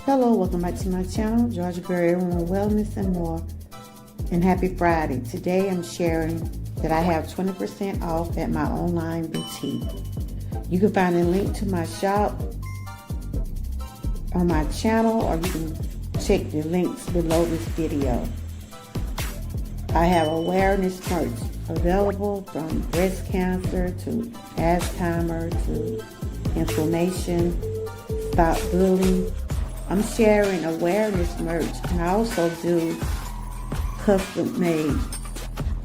Hello, welcome back to my channel, Georgia Girl Everyone Wellness and More, and happy Friday. Today I'm sharing that I have 20% off at my online boutique. You can find a link to my shop on my channel, or you can check the links below this video. I have awareness merch available, from breast cancer to Alzheimer to inflammation, stop bullying. I'm sharing awareness merch, and I also do custom made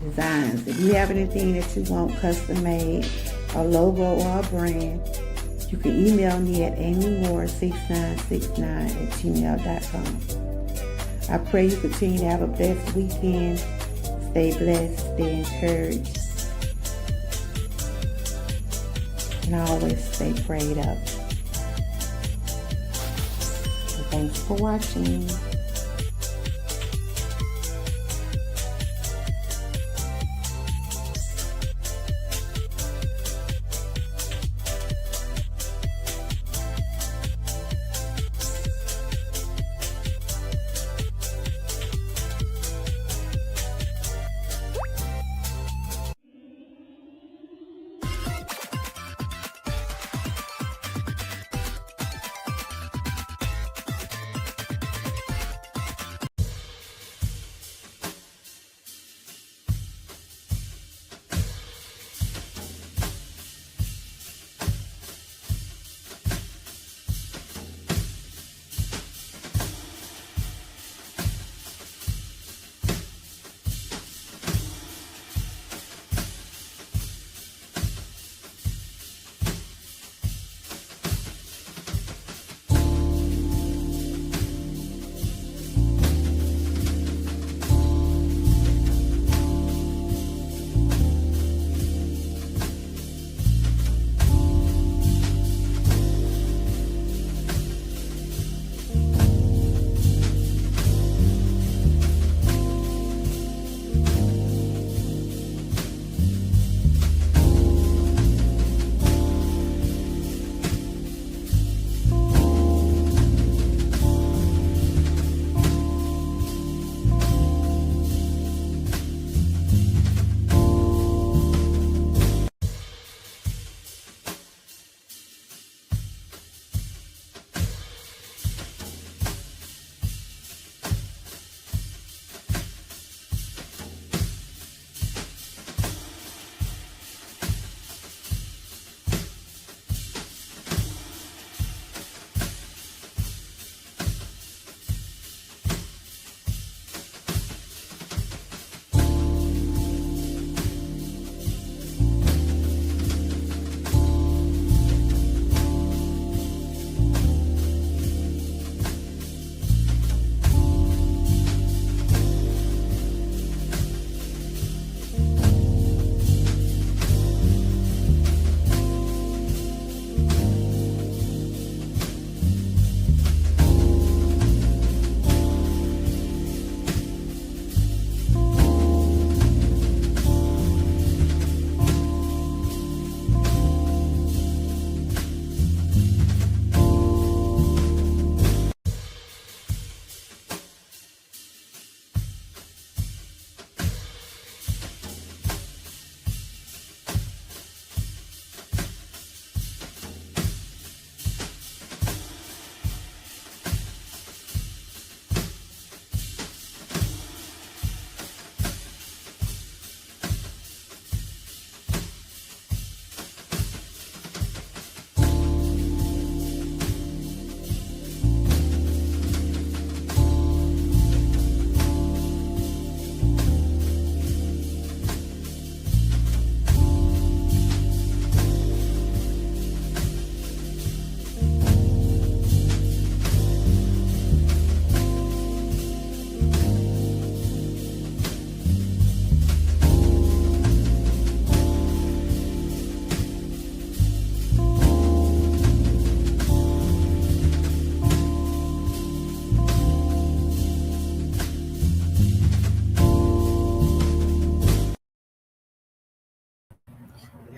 designs. If you have anything that you want custom made, a logo or a brand, you can email me at amymoore6969@gmail.com. I pray you continue to have a blessed weekend. Stay blessed, stay encouraged, and always stay prayed up. Thanks for watching.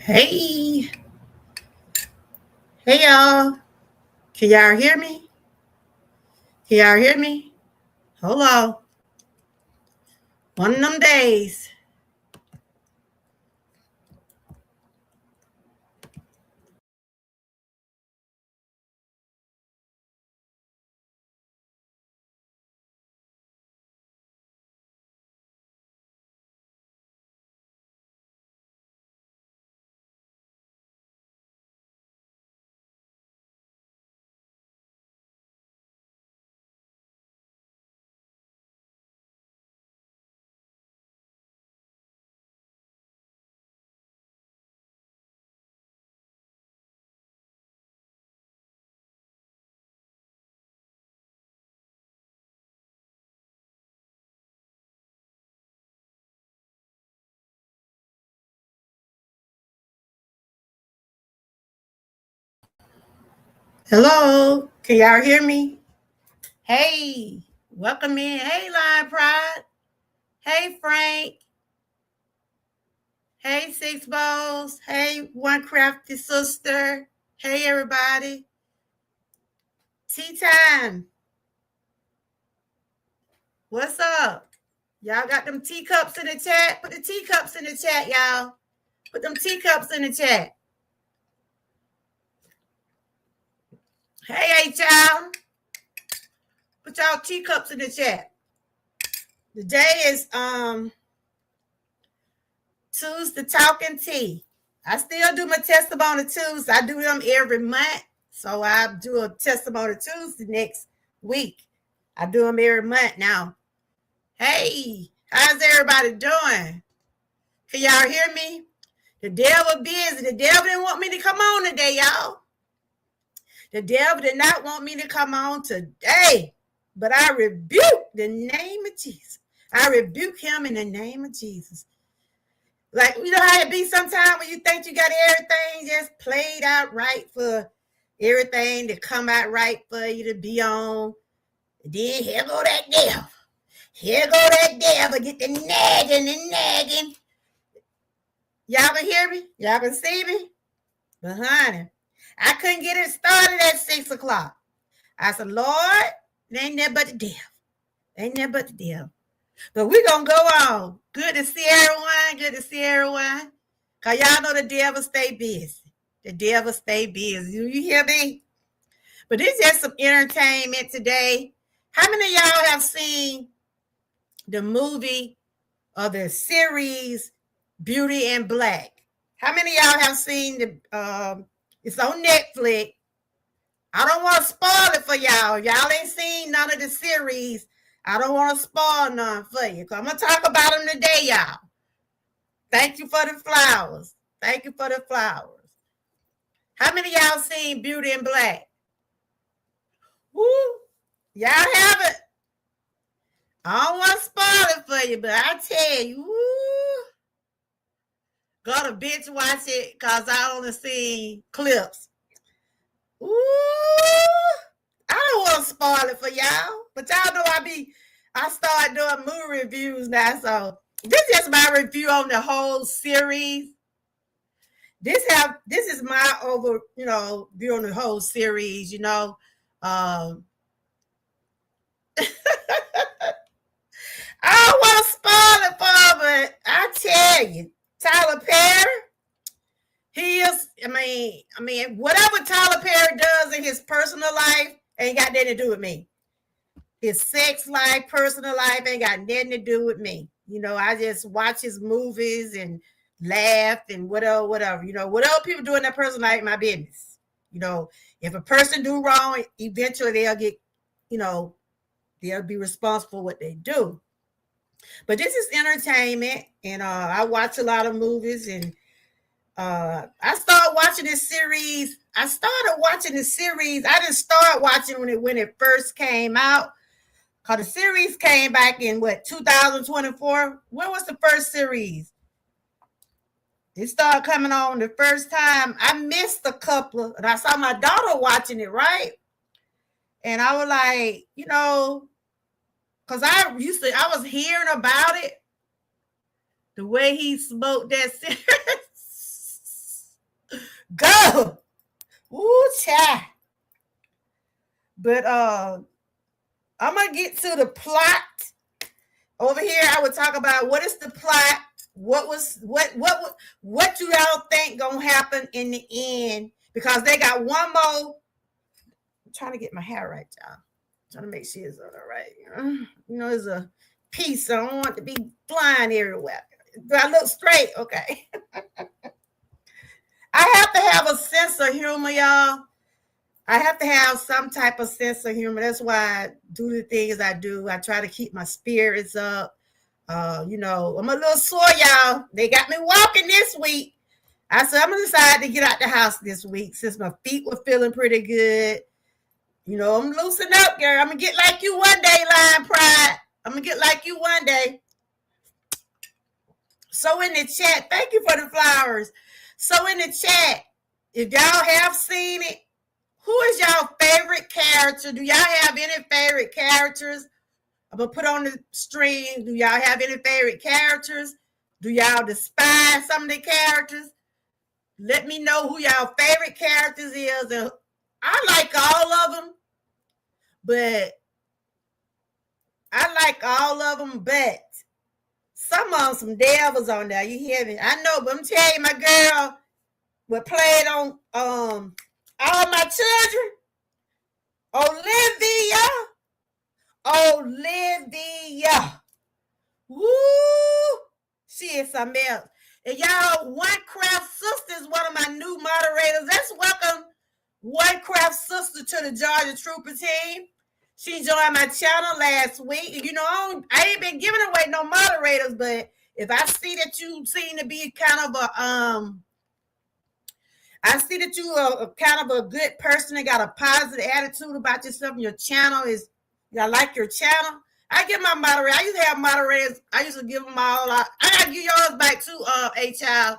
Hey, hey y'all. Can y'all hear me? Can y'all hear me? Hold on. One of them days. Hello. Can y'all hear me? Hey, welcome in. Hey, Lion Pride. Hey, Frank. Hey, Six Bowls. Hey, One Crafty Sister. Hey, everybody. Tea time. What's up? Y'all got them teacups in the chat? Put the teacups in the chat, y'all. Put them teacups in the chat. Hey, y'all. Put y'all teacups in the chat. The day is Tuesday Talking Tea. I still do my testimony Tuesday. I do them every month. So I do a testimony Tuesday next week. I do them every month now. Hey, how's everybody doing? Can y'all hear me? The devil busy. The devil didn't want me to come on today, y'all. The devil did not want me to come on today. But I rebuke the name of Jesus. I rebuke him in the name of Jesus. Like, you know how it be sometimes when you think you got everything just played out right for everything to come out right for you to be on. And then here go that devil. Here go that devil. Get the nagging and nagging. Y'all can hear me? Y'all can see me? But honey, I couldn't get it started at 6 o'clock. I said, Lord, it ain't nothing but the devil. Ain't nothing but the devil. But we're going to go on. Good to see everyone. Good to see everyone. Because y'all know the devil stay busy. The devil stay busy. You hear me? But it's just some entertainment today. How many of y'all have seen the movie or the series Beauty and Black? How many of y'all have seen the it's on Netflix. I don't want to spoil it for y'all. Y'all ain't seen none of the series. I don't want to spoil none for you. I'm going to talk about them today, y'all. Thank you for the flowers. Thank you for the flowers. How many of y'all seen Beauty and Black? Woo! Y'all haven't? I don't want to spoil it for you, but I tell you, woo, gotta binge watch it because I only seen clips. Ooh, I don't want to spoil it for y'all, but y'all know I started doing movie reviews now, so this is my review on the whole series. This is my view on the whole series, I don't want to spoil it for, but I tell you, Tyler Perry, he is. I mean, whatever Tyler Perry does in his personal life ain't got nothing to do with me. His sex life, personal life ain't got nothing to do with me. I just watch his movies and laugh and whatever. Whatever people do in their personal life, my business. If a person do wrong, eventually they'll get, they'll be responsible for what they do. But this is entertainment, and I watch a lot of movies, and I started watching this series. I didn't start watching when it first came out. Because the series came back in 2024? When was the first series? It started coming on the first time. I missed a couple, and I saw my daughter watching it, right? And I was like, because I was hearing about it, the way he smoked that Cha. But I'm gonna get to the plot. Over here, I would talk about what is the plot, what do y'all think gonna happen in the end? Because they got one more. I'm trying to get my hair right, y'all. I'm trying to make sure it's all right. You know, there's a piece, so I don't want to be flying everywhere. Do I look straight? Okay. I have to have a sense of humor, y'all. I have to have some type of sense of humor. That's why I do the things I do. I try to keep my spirits up. You know, I'm a little sore, y'all. They got me walking this week. I said I'm gonna decide to get out the house this week since my feet were feeling pretty good. You know, I'm loosening up, girl. I'm gonna get like you one day, Lion Pride. I'm gonna get like you one day. So in the chat, thank you for the flowers. So in the chat, if y'all have seen it, who is y'all favorite character? Do y'all have any favorite characters? I'm gonna put on the stream. Do y'all have any favorite characters? Do y'all despise some of the characters? Let me know who y'all favorite characters is. And I like all of them, but some of them some devils on there. You hear me? I know, but I'm telling you, my girl would play it on All My Children. Olivia. Woo! She is something else. And y'all, One Craft Sister is one of my new moderators. Let's welcome One Craft Sister to the Georgia Trooper team. She joined my channel last week. You know, I ain't been giving away no moderators, but if I see that you seem to be kind of a I see that you are kind of a good person and got a positive attitude about yourself, and your channel is, I like your channel. I give my moderator. I used to have moderators. I used to give them all. I gotta give yours back too, Child.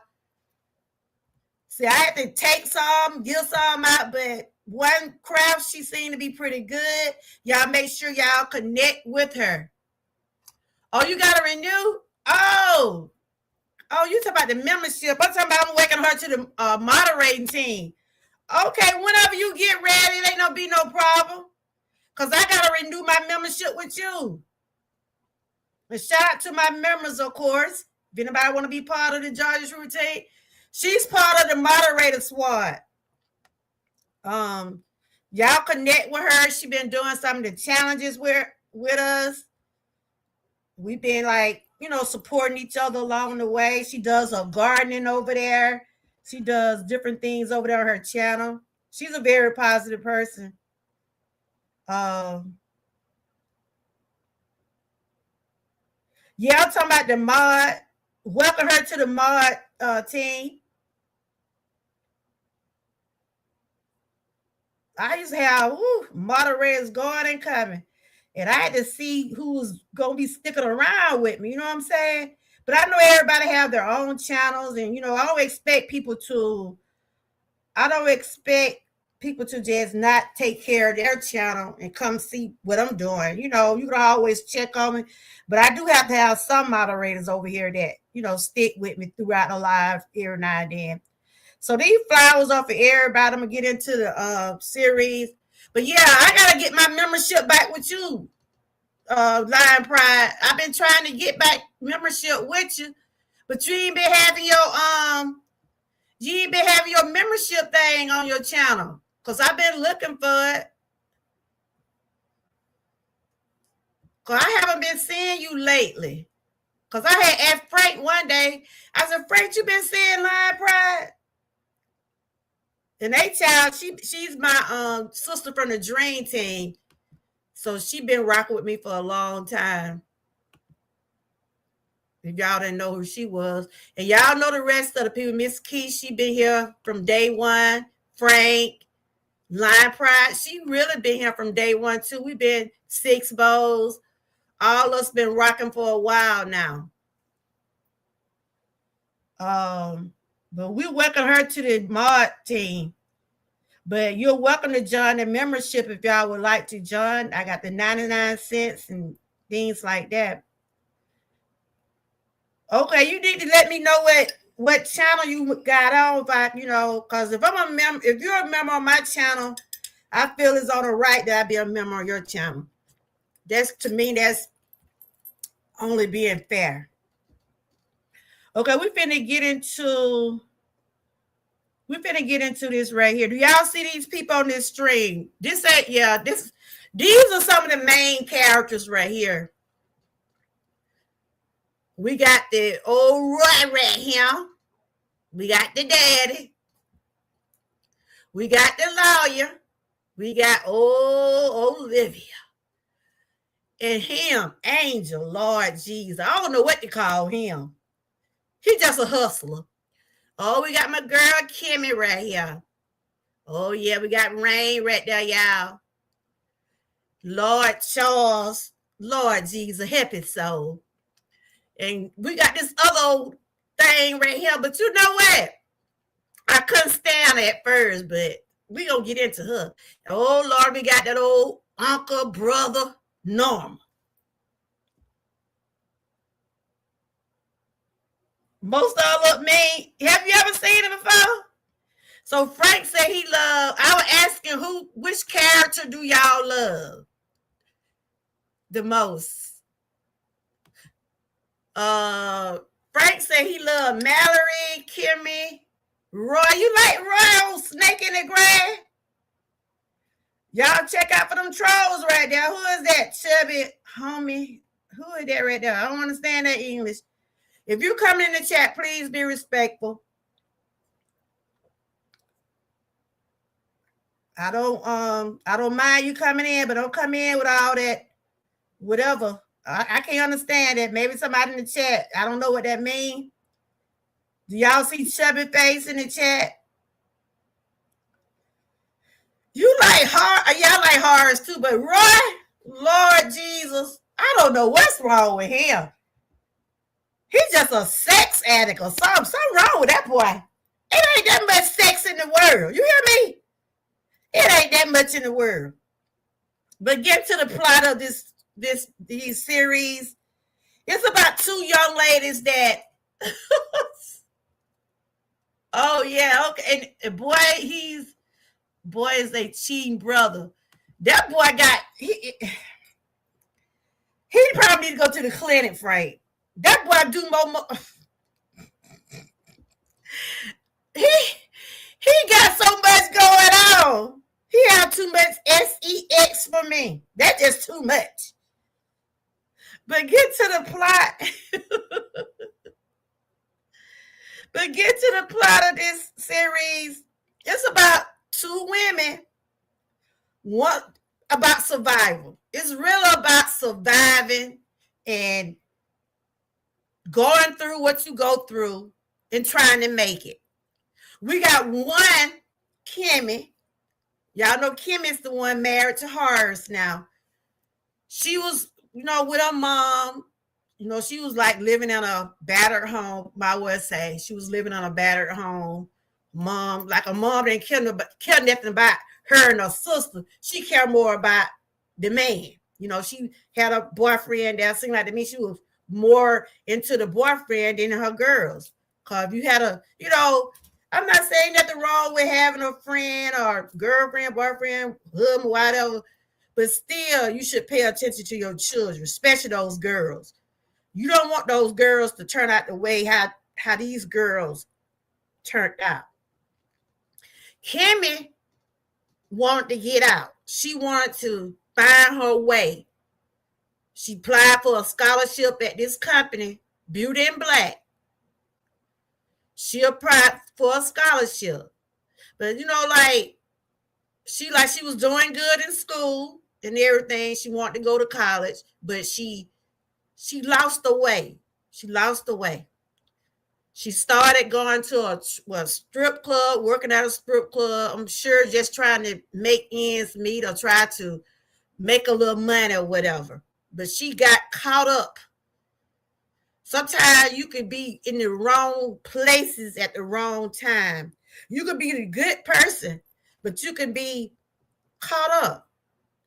See, I had to take some, give some out, but One Craft, she seemed to be pretty good. Y'all make sure y'all connect with her. Oh, you gotta renew? Oh, you talking about the membership. I'm talking about I'm working her to the moderating team. Okay, whenever you get ready, it ain't no be no problem. Because I got to renew my membership with you. And shout out to my members, of course. If anybody want to be part of the Georgia Trooper team, she's part of the moderator squad. Y'all connect with her. She been doing some of the challenges with us. We've been like, you know, supporting each other along the way. She does a gardening over there. She does different things over there on her channel. She's a very positive person. Yeah, I'm talking about the mod. Welcome her to the mod team. I used to have moderators going and coming. And I had to see who was going to be sticking around with me. You know what I'm saying? But I know everybody have their own channels. And, you know, I don't expect people to just not take care of their channel and come see what I'm doing. You know, you can always check on me. But I do have to have some moderators over here that, you know, stick with me throughout the live every now and then. So these flowers are for everybody. I'm going to get into the series. But yeah, I got to get my membership back with you, Lion Pride. I've been trying to get back membership with you, but you ain't been having your membership thing on your channel. Because I've been looking for it. Because I haven't been seeing you lately. Because I had asked Frank one day. I said, Frank, you been seeing Lion Pride? And Child, she's my sister from the Dream Team. So she been rocking with me for a long time. If y'all didn't know who she was. And y'all know the rest of the people. Miss Key, she been here from day one. Frank, Lion Pride, she really been here from day one too. We've been 6 bowls. All of us been rocking for a while now. But we welcome her to the mod team. But you're welcome to join the membership if y'all would like to join. I got the 99 cents and things like that. Okay, you need to let me know what channel you got on, but because if I'm a member, if you're a member on my channel, I feel it's on the right that I be a member on your channel. That's, to me, that's only being fair. Okay, we finna get into this right here. Do y'all see these people on this stream? These are some of the main characters right here. We got the old Roy right here. We got the daddy. We got the lawyer. We got old Olivia. And him, Angel, Lord Jesus. I don't know what to call him. He's just a hustler. Oh, we got my girl Kimmy right here. Oh, yeah, we got Rain right there, y'all. Lord Charles, Lord Jesus, help his soul. And we got this other old thing right here, but you know what? I couldn't stand her at first, but we gonna get into her. Oh, Lord, we got that old uncle, brother, Norm. Most of them me. Have you ever seen him before? So Frank said he loved. I was asking which character do y'all love the most? Frank said he loved Mallory, Kimmy, Roy. You like Roy on Snake in the Grass? Y'all check out for them trolls right there. Who is that? Chubby homie. Who is that right there? I don't understand that English. If you come in the chat, please be respectful. I don't mind you coming in, but don't come in with all that whatever. I can't understand that. Maybe somebody in the chat, I don't know what that means. Do y'all see chubby face in the chat? You like horror, y'all like horrors too, but Roy, Lord Jesus, I don't know what's wrong with him. He's just a sex addict or something. Something wrong with that boy. It ain't that much sex in the world. You hear me? It ain't that much in the world. But get to the plot of these series. It's about two young ladies that oh yeah, okay. And boy is a cheating brother. That boy got he probably need to go to the clinic, Frank. That boy do more. He got so much going on. He have too much sex for me. That's just too much. But get to the plot. But get to the plot of this series. It's about two women. One about survival. It's really about surviving and going through what you go through and trying to make it. We got one, Kimmy. Y'all know Kimmy's the one married to Horace now. She was, with her mom. She was like living in a battered home. I would say she was living in a battered home. Mom, like a mom didn't care nothing about her and her sister. She cared more about the man. She had a boyfriend that seemed like to me she was more into the boyfriend than her girls. Cause if you had I'm not saying nothing wrong with having a friend or girlfriend, boyfriend, husband, whatever, but still you should pay attention to your children, especially those girls. You don't want those girls to turn out the way how these girls turned out. Kimmy wanted to get out. She wanted to find her way. She applied for a scholarship at this company, Beauty and Black. She applied for a scholarship. But she was doing good in school and everything. She wanted to go to college, but she lost the way. She lost the way. She started going to a strip club, working at a strip club. I'm sure just trying to make ends meet or try to make a little money or whatever. But she got caught up. Sometimes you could be in the wrong places at the wrong time. You could be a good person, but you can be caught up.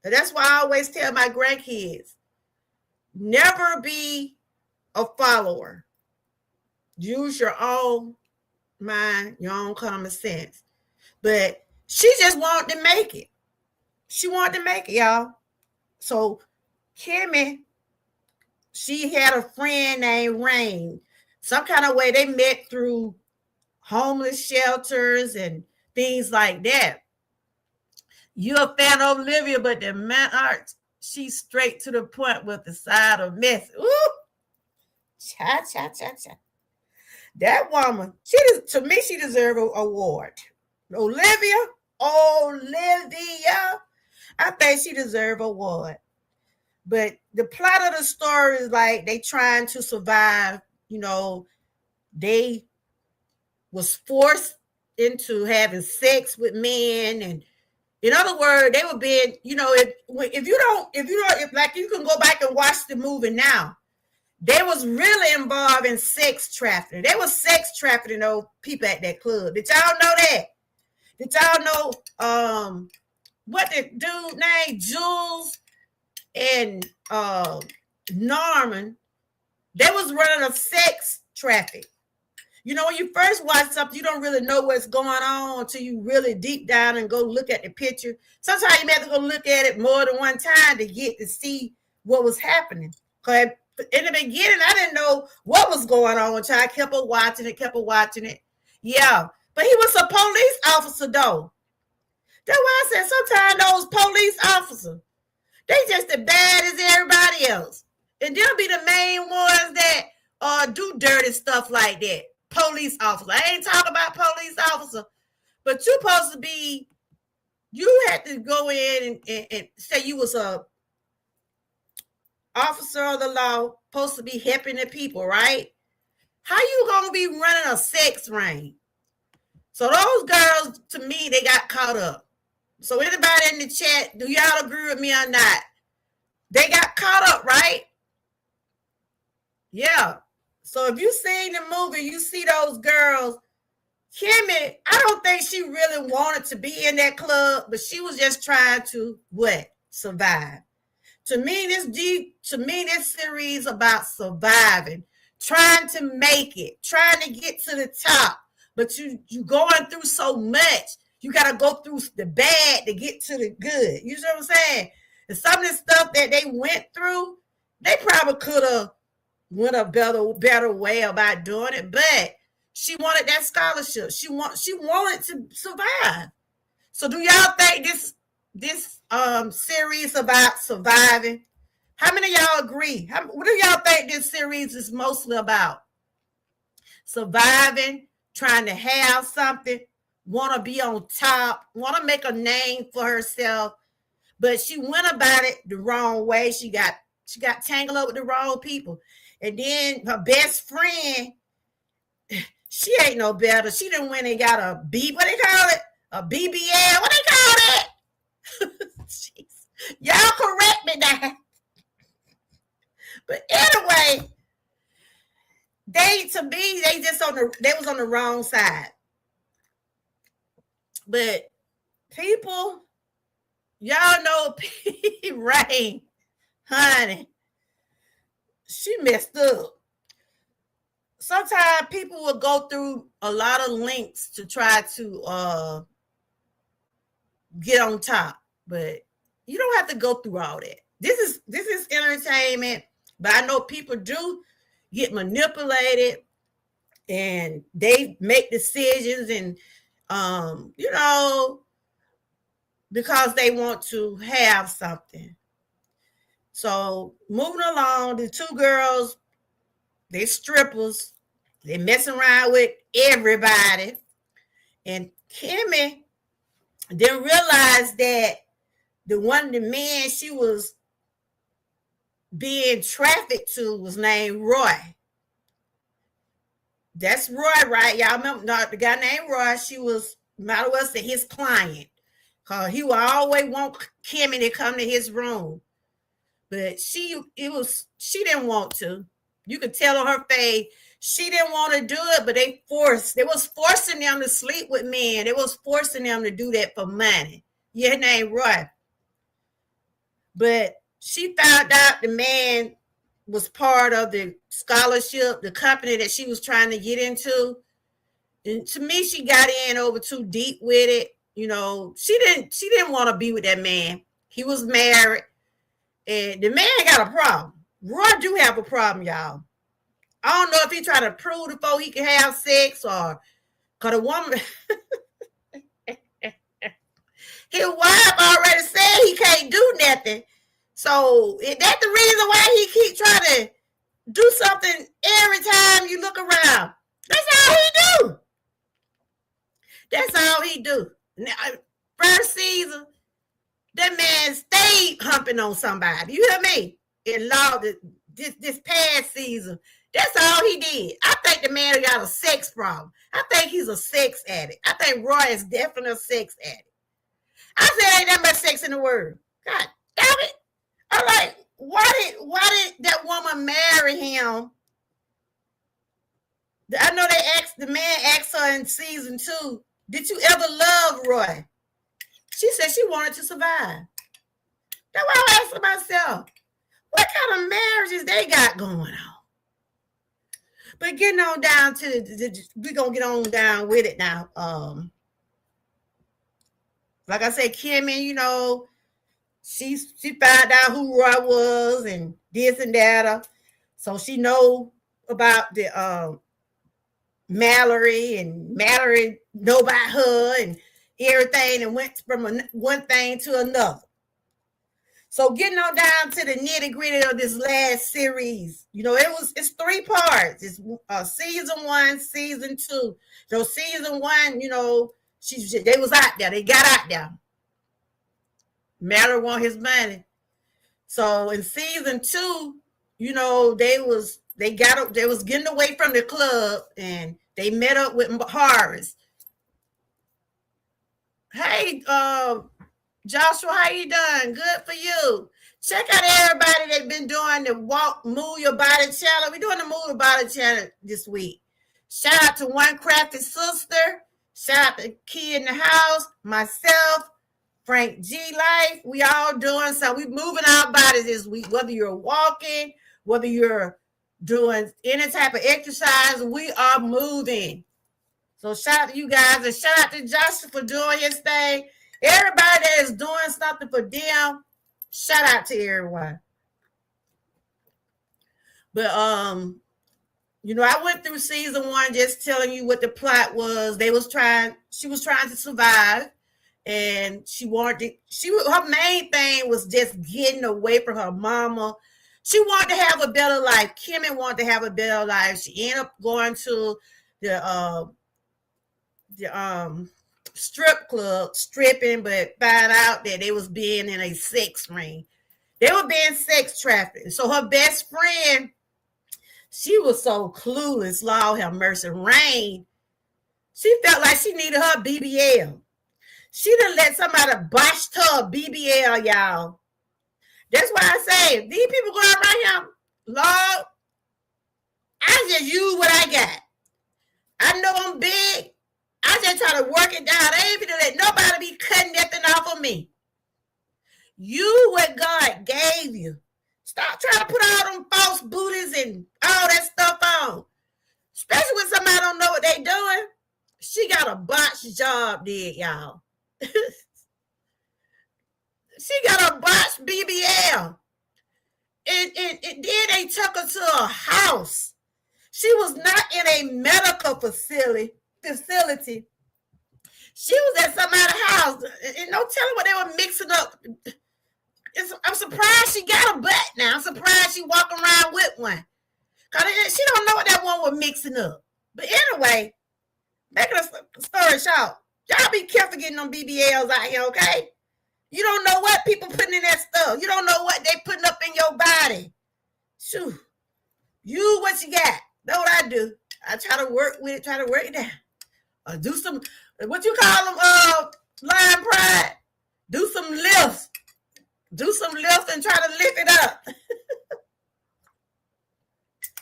And that's why I always tell my grandkids, never be a follower. Use your own mind your own common sense. But she just wanted to make it. She wanted to make it, y'all. So Kimmy, she had a friend named Rain. Some kind of way they met through homeless shelters and things like that. You're a fan of Olivia, but the man art, she's straight to the point with the side of mess. Ooh, cha cha cha cha. That woman, to me, she deserves an award. Olivia, I think she deserves an award. But the plot of the story is like they trying to survive. You know, they was forced into having sex with men, and in other words, they were being, if like you can go back and watch the movie now, they was really involved in sex trafficking. They was sex trafficking those people at that club. Did y'all know that? Did y'all know what the dude named Jules and Norman? They was running a sex traffic. You know, when you first watch something, you don't really know what's going on until you really deep down and go look at the picture. Sometimes you may have to go look at it more than one time to get to see what was happening. Because in the beginning, I didn't know what was going on until I kept on watching it. Yeah, but he was a police officer, though. That's why I said sometimes those police officers, they just as bad as everybody else. And they'll be the main ones that do dirty stuff like that. Police officer. I ain't talking about police officer, but you supposed to be, you had to go in and say you was a officer of the law, supposed to be helping the people, right? How you gonna be running a sex ring? So those girls, to me, they got caught up. So anybody in the chat, do y'all agree with me or not? They got caught up, right? Yeah. So if you seen the movie, you see those girls. Kimmy, I don't think she really wanted to be in that club, but she was just trying to what? Survive. To me, this series about surviving, trying to make it, trying to get to the top. But you going through so much. You got to go through the bad to get to the good. You know what I'm saying? And some of the stuff that they went through, they probably could have went a better way about doing it, but she wanted that scholarship. She wanted to survive. So do y'all think this series about surviving? How many of y'all agree? What do y'all think this series is mostly about? Surviving, trying to have something, want to be on top, want to make a name for herself, but she went about it the wrong way. She got tangled up with the wrong people. And then her best friend, she ain't no better. She done went and got a what they call it? A BBL. What they call it? Y'all correct me now. But anyway, they was on the wrong side. But people, y'all know Rain, honey, she messed up. Sometimes people will go through a lot of links to try to get on top, but you don't have to go through all that. This is entertainment, but I know people do get manipulated and they make decisions and because they want to have something. So moving along, the two girls, they strippers, they messing around with everybody. And Kimmy didn't realize that the man she was being trafficked to was named Roy. That's Roy, right? Y'all remember the guy named Roy, she was, might as well say, his client. Because he would always want Kimmy to come to his room. But she didn't want to. You could tell on her face, she didn't want to do it, but they was forcing them to sleep with men. They was forcing them to do that for money. Yeah, his name Roy. But she found out the man was part of the scholarship, the company that she was trying to get into. And to me, she got in over too deep with it. You know, she didn't want to be with that man. He was married, and the man got a problem. Roy do have a problem, y'all. I don't know if he trying to prove before he can have sex or because the woman, his wife already said he can't do nothing. So is that the reason why he keep trying to do something every time you look around? That's all he do. That's all he do. Now, first season, that man stayed humping on somebody. You hear me? In law, this past season, that's all he did. I think the man got a sex problem. I think he's a sex addict. I think Roy is definitely a sex addict. I said ain't that much sex in the world. God damn it. I'm like, why did that woman marry him? I know the man asked her in season 2, did you ever love Roy? She said she wanted to survive. That's why I asked myself, what kind of marriages they got going on? But getting on down to we're gonna get on down with it now. Like I said, Kimmy, you know, she found out who Roy was and this and that. So she know about the Mallory, and Mallory know about her and everything, and went from one thing to another. So getting on down to the nitty gritty of this last series, you know, it's 3 parts. It's season 1, season 2. So season 1, you know, they was out there. They got out there. Mallory want his money. So in season 2, you know, they was getting away from the club, and they met up with Horace. Hey, Joshua, how you doing? Good for you. Check out everybody that's been doing the Move Your Body challenge. We're doing the Move Your Body challenge this week. Shout out to One Crafty Sister. Shout out to Key in the House, myself, Frank G Life. We all doing so. We moving our bodies this week. Whether you're walking, whether you're doing any type of exercise, we are moving. So shout out to you guys, and shout out to Joshua for doing his thing. Everybody that is doing something for them, shout out to everyone. But you know, I went through season 1 just telling you what the plot was. She was trying to survive, and her main thing was just getting away from her mama. She wanted to have a better life. Kimmy wanted to have a better life. She ended up going to the strip club, stripping, but found out that they was being in a sex ring. They were being sex trafficked. So her best friend, she was so clueless, Lord have mercy, Rain. She felt like she needed her BBL. She done let somebody botch her BBL, y'all. That's why I say, these people going around here, Lord, I just use what I got. I know I'm big. I just try to work it down. I ain't gonna let nobody be cutting nothing off of me. You what God gave you. Stop trying to put all them false booties and all that stuff on. Especially when somebody don't know what they doing. She got a botched job, did y'all. She got a botched BBL. And then they took her to a house. She was not in a medical facility. She was at somebody's house, and no telling what they were mixing up. I'm surprised she got a butt now. I'm surprised she walking around with one. Because she don't know what that one was mixing up. But anyway, making a story short, y'all be careful getting them BBLs out here, okay? You don't know what people putting in that stuff. You don't know what they putting up in your body. Shoo. You what you got. That's what I do. I try to work with it, try to work it down. Do some, what you call them, Lion Pride? Do some lifts. Do some lifts and try to lift it up.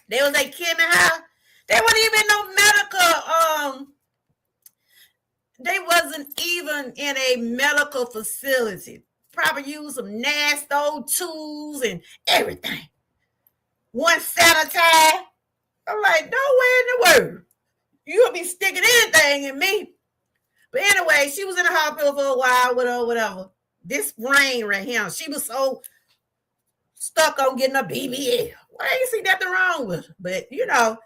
They was at Kimmy House. They wasn't even no medical, they wasn't even in a medical facility. Probably use some nasty old tools and everything. One sanitizer. I'm like, no way in the world. You'll be sticking anything in me. But anyway, she was in the hospital for a while, whatever. This brain right here, she was so stuck on getting a BBL. Well, I ain't see nothing wrong with her. But it don't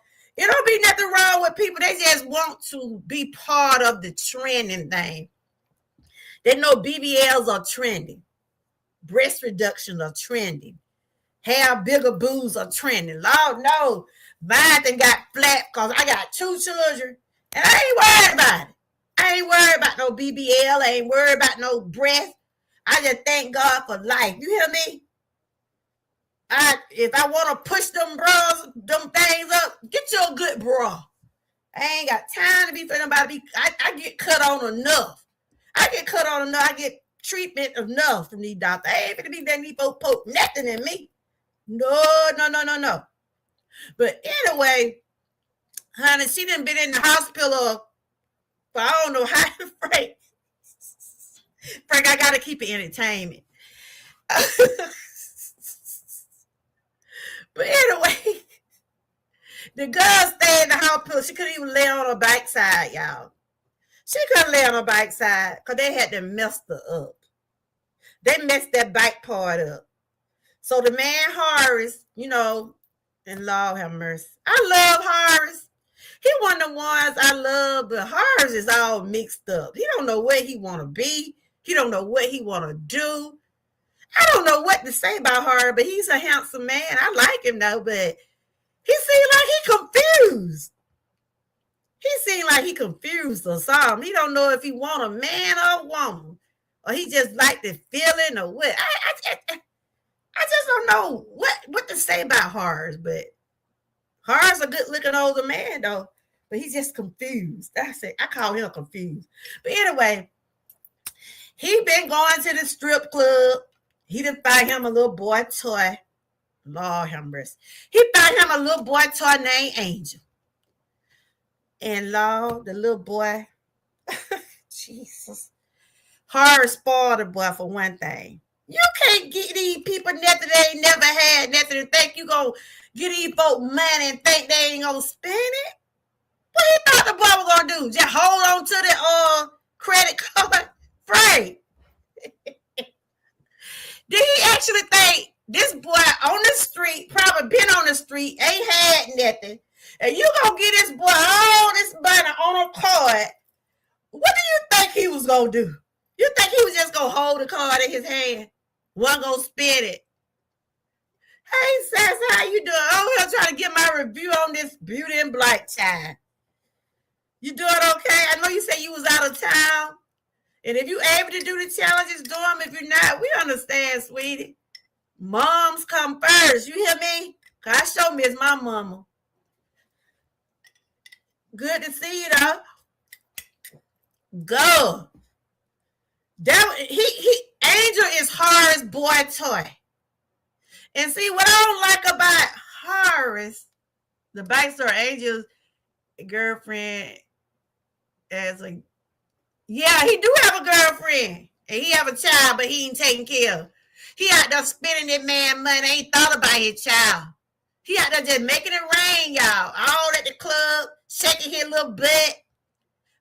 be nothing wrong with people. They just want to be part of the trending thing. They know BBLs are trending. Breast reduction are trending. Hair bigger boobs are trending. Lord no. Mine done got flat because I got 2 children. And I ain't worried about it. I ain't worried about no BBL. I ain't worried about no breast. I just thank God for life. You hear me? If I want to push them bras, them things up, get you a good bra. I ain't got time to be for nobody. I get cut on enough. I get treatment enough from these doctors. I ain't gonna be letting these folks poke nothing in me. No. But anyway, honey, she done been in the hospital for I don't know how. Frank, I gotta keep it entertainment. But anyway, the girl stayed in the hospital. She couldn't even lay on her backside, y'all. She couldn't lay on her backside because they had to mess her up. They messed that back part up. So the man Horace, and Lord have mercy. I love Horace. He one of the ones I love, but Horace is all mixed up. He don't know where he want to be. He don't know what he want to do. I don't know what to say about Horace, but he's a handsome man. I like him though, but he seemed like he confused. He seemed like he confused or something. He don't know if he want a man or a woman, or he just like the feeling or what. I just don't know what to say about Horace, but Horace a good looking older man though, but he's just confused. That's it. I call him confused. But anyway, he been going to the strip club. He done find him a little boy toy. Lord have mercy. He found him a little boy toy named Angel. And Lord, the little boy, Jesus. Horace spoiled the boy for one thing. You can't get these people nothing they ain't never had, nothing and think you gonna get these folk money and think they ain't gonna spend it. What you thought the boy was gonna do? Just hold on to the credit card? Frank. Did he actually think this boy on the street, probably been on the street, ain't had nothing, and you gonna get this boy all this money on a card? What do you think he was gonna do? You think he was just gonna hold the card in his hand? Wasn't gonna spend it. Hey, Sass, how you doing? I'm here trying to get my review on this Beauty and Black child. You doing okay? I know you said you was out of town. And if you able to do the challenges, do them. If you're not, we understand, sweetie. Moms come first. You hear me? Cause I sure miss my mama. Good to see you though. Go. Angel is Horace's boy toy. And see what I don't like about Horace, the backstory, Angel's girlfriend he do have a girlfriend. And he have a child, but he ain't taking care of. He out there spending that man money, ain't thought about his child. He out there just making it rain, y'all. All at the club, shaking his little butt.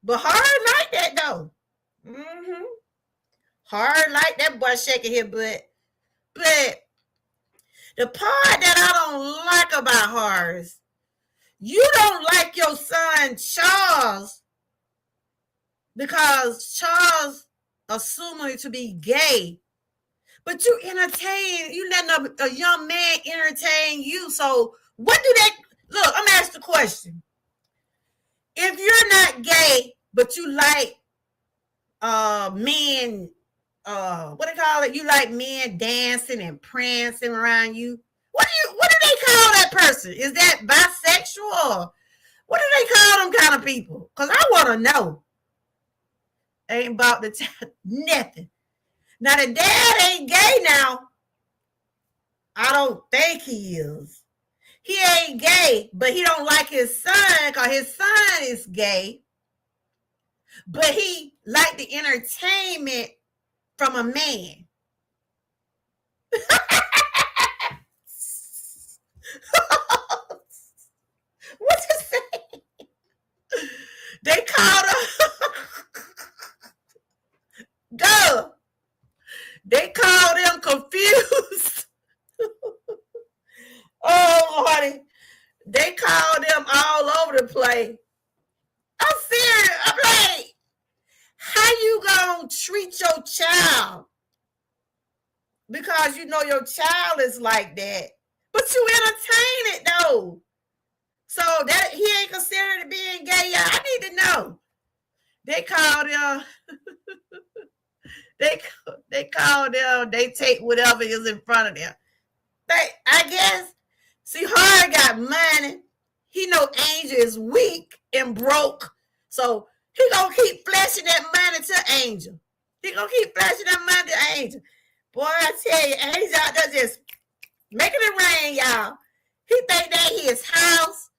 But Horace like that though. Mm-hmm. Hard like that boy shaking his butt. But the part that I don't like about Horace, you don't like your son Charles because Charles assuming to be gay. But you letting a young man entertain you. So what do they look? I'm gonna ask the question. If you're not gay, but you like men, what do they call it? You like men dancing and prancing around you. What do they call that person? Is that bisexual? Or what do they call them kind of people? Because I want to know. Ain't about the nothing. Now the dad ain't gay now. I don't think he is. He ain't gay, but he don't like his son because his son is gay. But he like the entertainment from a man. What you say? called her. Duh. They called them confused. Oh, Lordy. They called them all over the place. I'm serious. I'm like, how you gonna treat your child? Because you know your child is like that. But you entertain it though. So that he ain't considered being gay. Yeah, I need to know. They called them. They called them. They take whatever is in front of them. I guess. See, Hard got money. He know Angel is weak and broke. So he gonna keep flashing that money to Angel. He gonna keep flashing that money to Angel. Boy, I tell you, Angel out there just making it rain, y'all. He think that his house.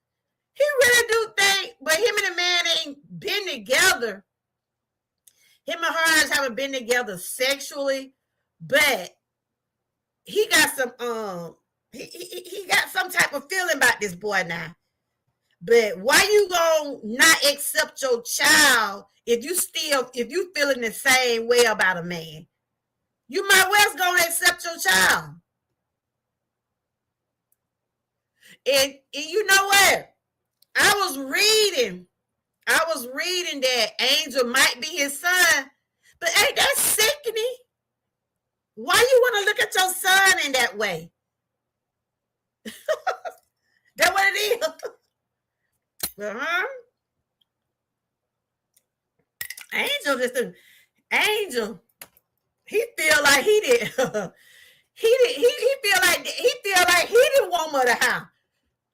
He really do think, but him and the man ain't been together. Him and Hard haven't been together sexually, but he got some he got some type of feeling about this boy now. But why you gonna not accept your child if you feeling the same way about a man? You might well gonna accept your child. And you know what? I was reading that Angel might be his son, but ain't that sickening? Why you want to look at your son in that way? That's what it is. Angel, he feel like he did. he feel like he the woman of the house.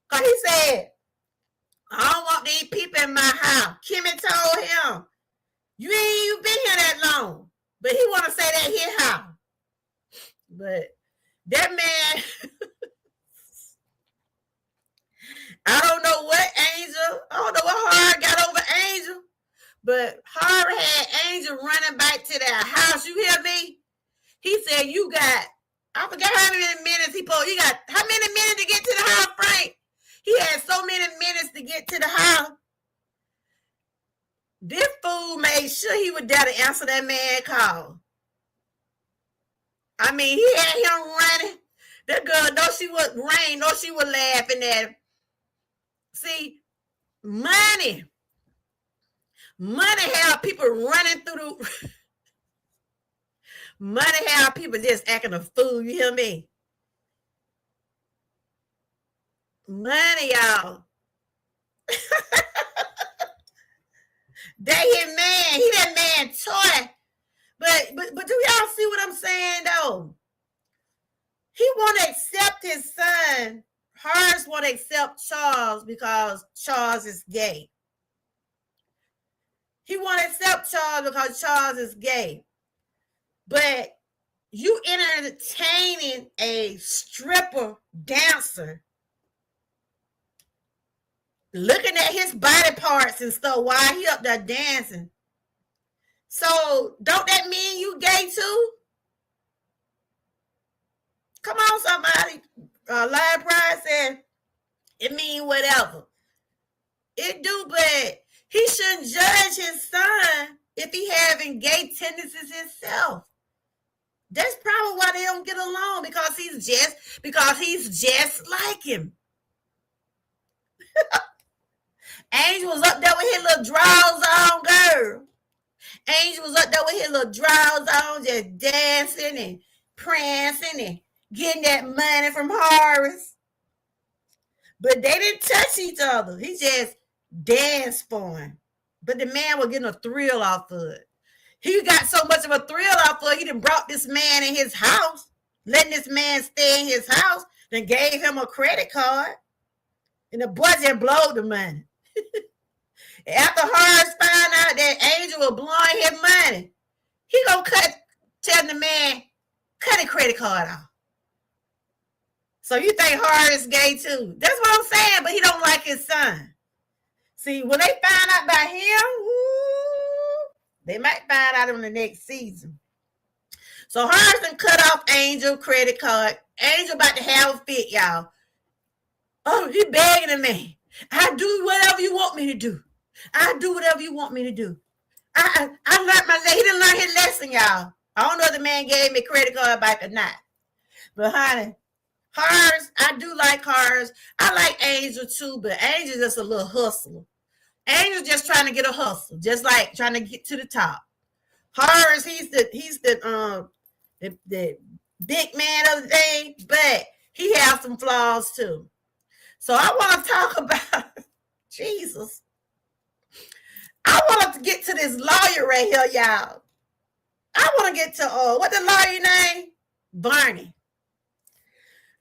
Cause he said, I don't want these people in my house. Kimmy told him, you ain't even been here that long. But he want to say that his house. But that man, I don't know what Hard got over Angel, but Hard had Angel running back to their house. You hear me? He said, I forgot how many minutes you got how many minutes to get to the house, Frank? He had so many minutes to get to the house. This fool made sure he was there to answer that man call. I mean, he had him running. That girl, though she was laughing at him. See, money have people running through the money have people just acting a fool. You hear me? Money, y'all. That his man. He that man toy. But do y'all see what I'm saying though? He won't accept his son. Hers won't accept Charles because Charles is gay. He won't accept Charles because Charles is gay. But you entertaining a stripper dancer, looking at his body parts and stuff while he up there dancing. So don't that mean you gay too? Come on, somebody. Live Pride said it mean whatever. It do, but he shouldn't judge his son if he having gay tendencies himself. That's probably why they don't get along, because he's just like him. Angel was up there with his little drawers on, girl. Angel was up there with his little drawers on, just dancing and prancing and getting that money from Horace. But they didn't touch each other. He just danced for him. But the man was getting a thrill off of it. He got so much of a thrill off of it, he done brought this man in his house, letting this man stay in his house, then gave him a credit card. And the boy just blowed the money. After Horace found out that Angel was blowing his money, he gonna tell the man, cut the credit card off. So you think Horace is gay too? That's what I'm saying, but he don't like his son. See, when they find out about him, they might find out in the next season. So Horace done cut off Angel credit card. Angel about to have a fit, y'all. Oh, he begging the man. I do whatever you want me to do. I do whatever you want me to do. I learned he didn't learn his lesson, y'all. I don't know if the man gave me credit card back or not. But honey, hers, I do like hers. I like Angel too, but Angel just a little hustler. Angel's just trying to get a hustle, just like trying to get to the top. Hers, he's the big man of the day, but he has some flaws too. So I want to talk about Jesus. I want to get to this lawyer right here, y'all. I want to get to what the lawyer name? Barney.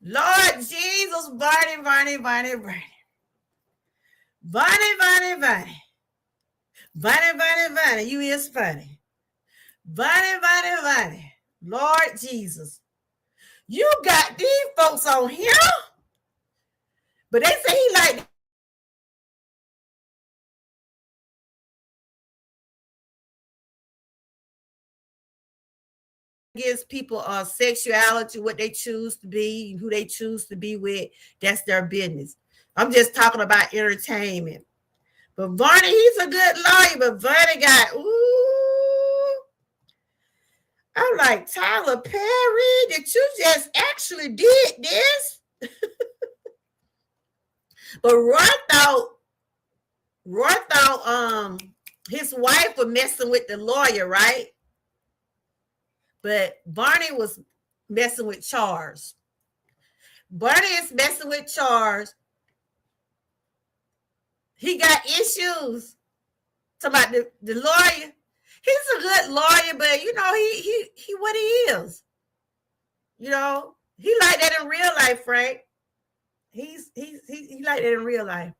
Lord Jesus, Barney. Barney, you is funny. Barney. Lord Jesus. You got these folks on here. But they say he like gives people sexuality, what they choose to be, who they choose to be with. That's their business. I'm just talking about entertainment. But Barney, he's a good lawyer, but Barney got, ooh. I'm like, Tyler Perry, did you just actually did this? But Roy thought his wife was messing with the lawyer, right? But Barney was messing with Charles. Barney is messing with Charles. He got issues. Talking about the lawyer. He's a good lawyer, but you know, he what he is. You know, he like that in real life, Frank. He like that in real life.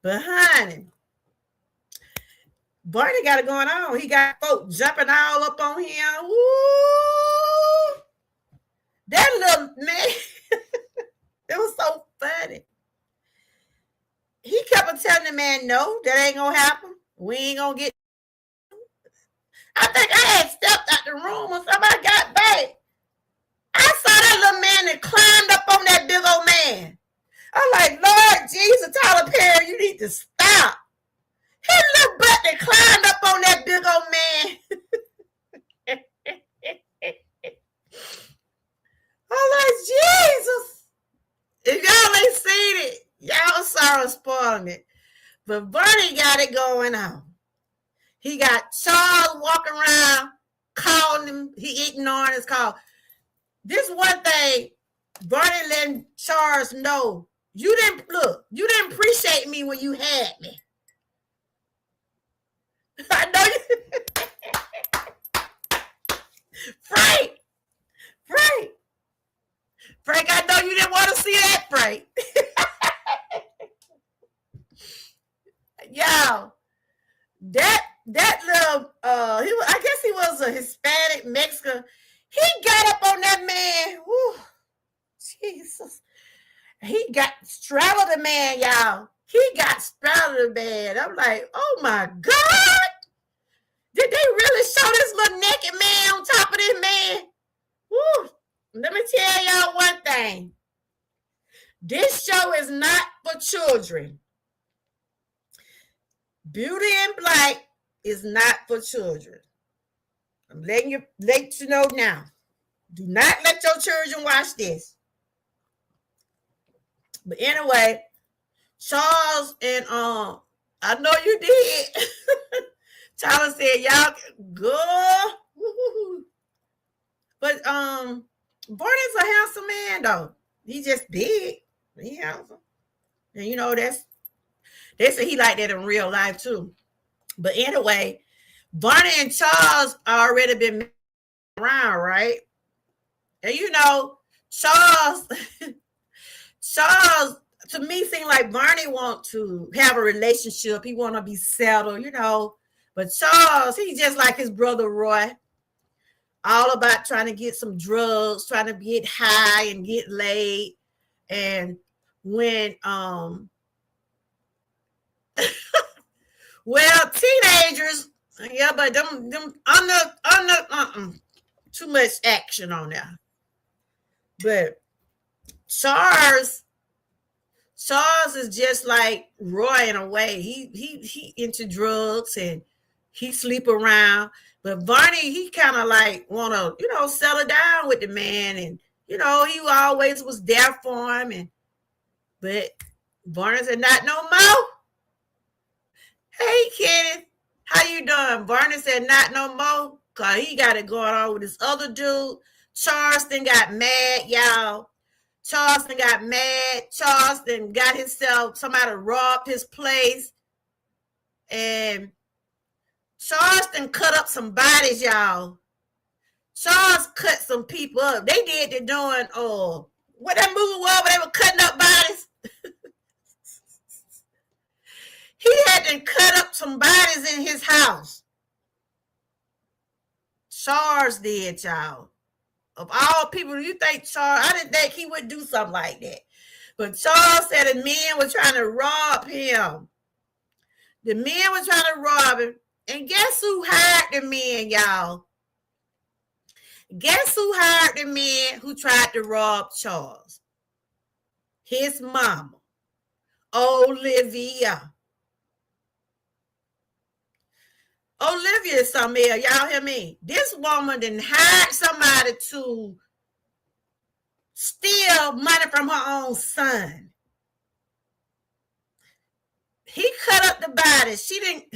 But honey, Barney got it going on. He got folks jumping all up on him. Woo! That little man, it was so funny. He kept telling the man, no, that ain't gonna happen. We ain't gonna get. I think I had stepped out the room or somebody got back. I saw that little man that climbed up on that big old man. I'm like, Lord Jesus, Tyler Perry, you need to stop. His little butt that climbed up on that big old man. I'm like, Jesus. If y'all ain't seen it, y'all sorry spoiling it. But Bernie got it going on. He got Charles walking around, calling him. He ignoring his call. This one thing, Bernie letting Charles know, you didn't appreciate me when you had me. I know you. Frank, I know you didn't want to see that, Frank. Yo, that little I guess he was a Hispanic Mexican. He got up on that man. Whew, Jesus. He got straddled the man, y'all. He got straddled the man. I'm like, oh my God. Did they really show this little naked man on top of this man? Woo. Let me tell y'all one thing. This show is not for children. Beauty in Black is not for children. I'm letting you know now. Do not let your children watch this. But anyway, Charles and I know you did. Tyler said, y'all go. But Barney's a handsome man though. He just big. He handsome. And you know, they say he like that in real life too. But anyway, Barney and Charles already been around, right? And you know, Charles to me seemed like Barney want to have a relationship. He want to be settled, you know. But Charles, he just like his brother Roy, all about trying to get some drugs, trying to get high and get laid. And when well, teenagers, yeah, but them under too much action on there. But Charles Charles is just like Roy in a way. He into drugs and he sleep around. But Barney, he kind of like wanna, settle down with the man, and he always was there for him. But Barney said, "Not no more." Hey, Kenneth, how you doing? Barney said, "Not no more," cause he got it going on with this other dude. Charleston got mad, y'all. Charleston got mad. Charleston got himself, somebody robbed his place. And Charleston cut up some bodies, y'all. Charles cut some people up. They did the doing, what that movie was where they were cutting up bodies? He had to cut up some bodies in his house. Charles did, y'all. Of all people, you think Charles, I didn't think he would do something like that. But Charles said the men were trying to rob him. The men were trying to rob him. And guess who hired the men, y'all? Guess who hired the men who tried to rob Charles? His mama, Olivia. Olivia is something else. Y'all hear me? This woman didn't hire somebody to steal money from her own son. He cut up the body. She didn't.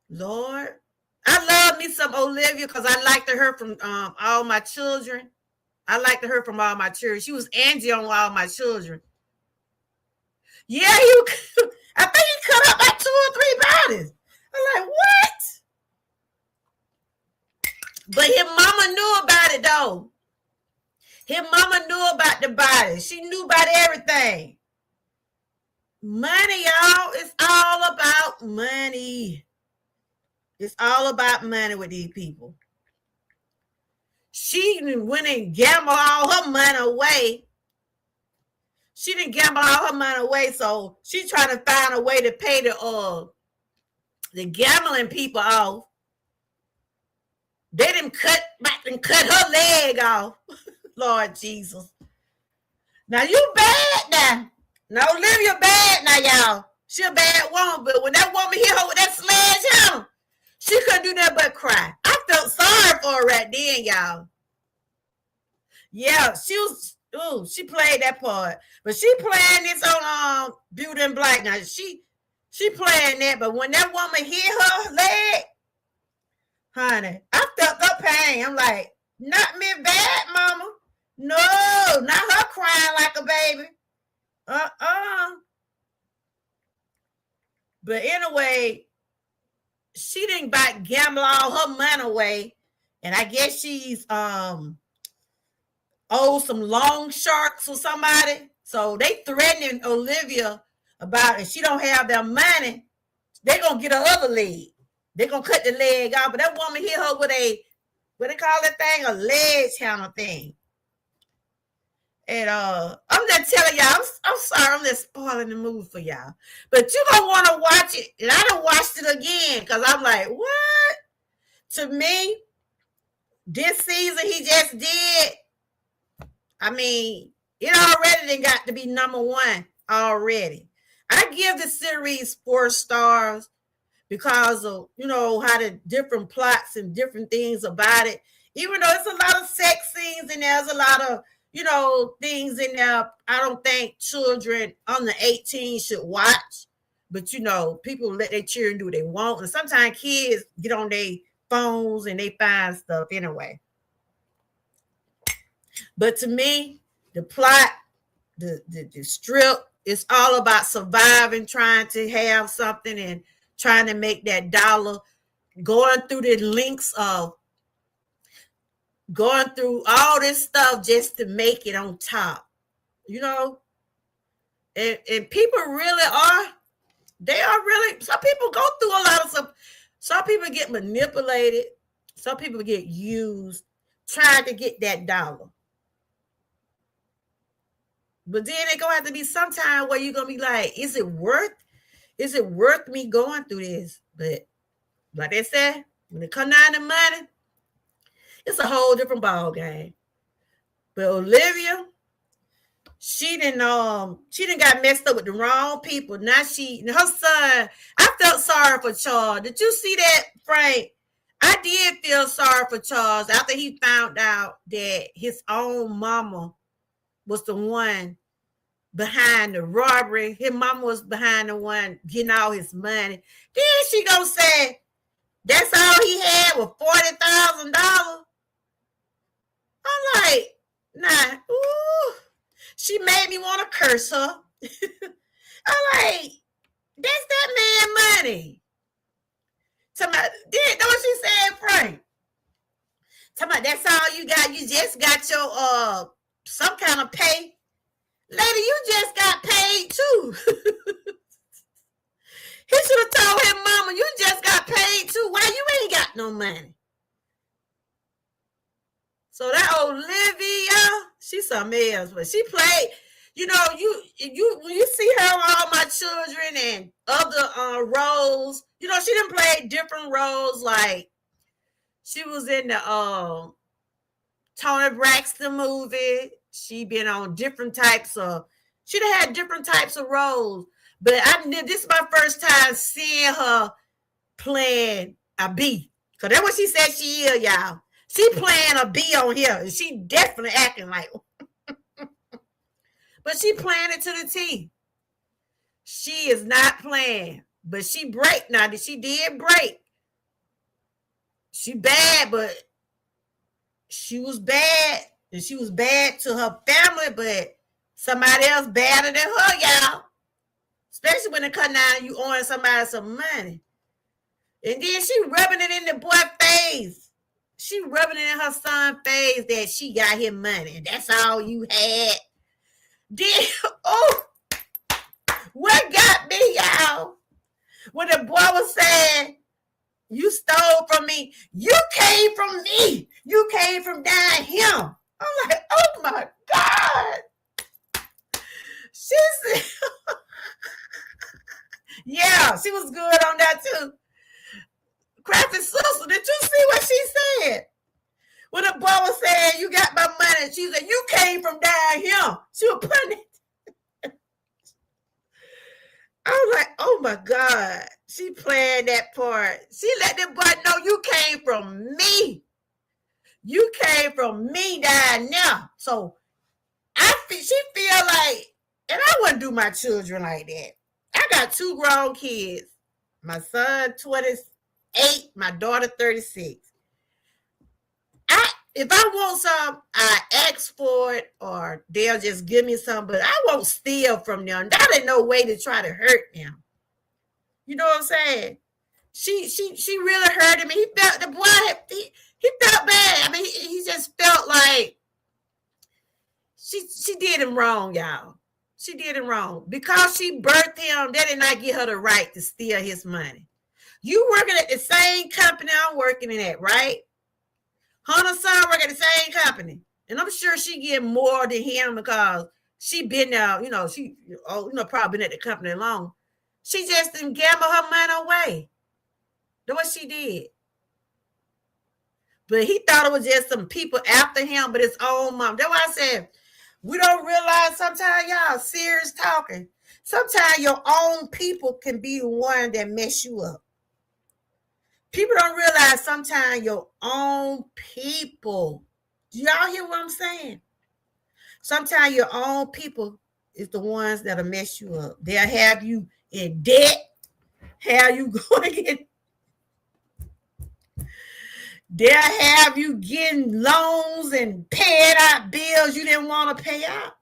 Lord, I love me some Olivia because I liked her from All My Children. I liked her from All My Children. She was Angie on All My Children. Yeah, I think he cut up like 2 or 3 bodies. I'm like, what? But his mama knew about it, though. His mama knew about the body. She knew about everything. Money, y'all. It's all about money. It's all about money with these people. She went and gambled all her money away. She didn't gamble all her money away, so she trying to find a way to pay the gambling people off. They didn't cut back and cut her leg off. Lord Jesus. Now you bad now. Now Olivia bad now, y'all. She a bad woman, but when that woman hit her with that sledgehammer, she couldn't do nothing but cry. I felt sorry for her right then, y'all. Yeah, she played that part. But she playing this on Beauty and Black. Now she playing that, but when that woman hit her leg, honey, I felt the pain. I'm like, not me bad, mama. No, not her crying like a baby. But anyway, she didn't gamble all her money away. And I guess she's owed some loan sharks or somebody. So they threatening Olivia about if she don't have their money, they're gonna get her other leg. They're gonna cut the leg off. But that woman hit her with what they call that thing? A ledge handle thing. And I'm just telling y'all, I'm sorry, I'm just spoiling the movie for y'all. But you're gonna want to watch it. And I done watched it again because I'm like, what? To me, this season he just did. I mean, it already done got to be #1 already. I give the series 4 stars because of, how the different plots and different things about it. Even though it's a lot of sex scenes and there's a lot of, things in there I don't think children under 18 should watch. But, people let their children do what they want. And sometimes kids get on their phones and they find stuff anyway. But to me, the plot, the strip, it's all about surviving, trying to have something and trying to make that dollar, going through the links of going through all this stuff just to make it on top, and people really some people go through a lot of stuff. Some people get manipulated. Some people get used trying to get that dollar. But then it's gonna have to be some time where you're gonna be like, is it worth me going through this? But like they said, when it comes down to money, it's a whole different ball game. But Olivia, she didn't got messed up with the wrong people. Now her son, I felt sorry for Charles. Did you see that, Frank? I did feel sorry for Charles after he found out that his own mama was the one behind the robbery. His mama was behind the one getting all his money. Then she gonna say that's all he had was $40,000. I'm like, nah, ooh. She made me want to curse her. I'm like, that's that man money. Somebody did know what she said, Frank. Somebody, that's all you got. You just got your some kind of pay. Lady, you just got paid too. He should have told his mama, you just got paid too. Why you ain't got no money? So that Olivia, she's something else, but she played, you know, when you see her on All My Children and other roles, you know, she didn't play different roles. Like she was in the Toni Braxton movie. She been on different types of, she'd have had different types of roles. But this is my first time seeing her playing a B. Because that's what she said she is, y'all. She playing a B on here. And she definitely acting like but she playing it to the T. She is not playing. But she break now. She did break. She bad, but she was bad. And she was bad to her family, but somebody else badder than her, y'all. Especially when it come down, you owing somebody some money. And then she rubbing it in the boy's face. She rubbing it in her son's face that she got him money. And that's all you had. Then, oh, what got me, y'all? When the boy was saying, you stole from me. You came from me. You came from down here. I'm like, oh my God. She said, yeah, she was good on that too. Crafty sister, did you see what she said? When the boy was saying, you got my money, she said, you came from down here. She was putting it. I was like, oh my God. She playing that part. She let the boy know you came from me. You came from me down there. So she feel like, and I wouldn't do my children like that. I got 2 grown kids. My son, 28, my daughter, 36. If I want some, I ask for it or they'll just give me some, but I won't steal from them. That ain't no way to try to hurt them. You know what I'm saying? She really hurted me. He felt, the boy, he felt bad. I mean, he just felt like she did him wrong, y'all. She did him wrong. Because she birthed him, that did not give her the right to steal his money. You working at the same company I'm working in at, right? Hunter's son work at the same company. And I'm sure she get more than him because she been there, she probably been at the company long. She just didn't gamble her money away. That's what she did. But he thought it was just some people after him, but his own mom. That's why I said, we don't realize sometimes, y'all, serious talking. Sometimes your own people can be the one that mess you up. People don't realize sometimes your own people. Do y'all hear what I'm saying? Sometimes your own people is the ones that'll mess you up. They'll have you in debt, have you going in. They'll have you getting loans and paying out bills you didn't want to pay out.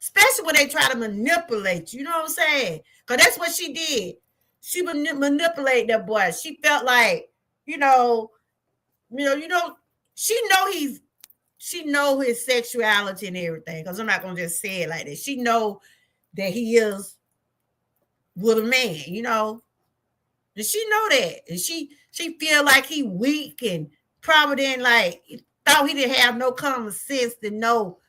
Especially when they try to manipulate you. You know what I'm saying? Because that's what she did. She manipulated that boy. She felt like, she know his sexuality and everything. Because I'm not gonna just say it like that. She know that he is with a man, And she know that. And she feel like he weak and probably didn't thought he didn't have no common sense to know.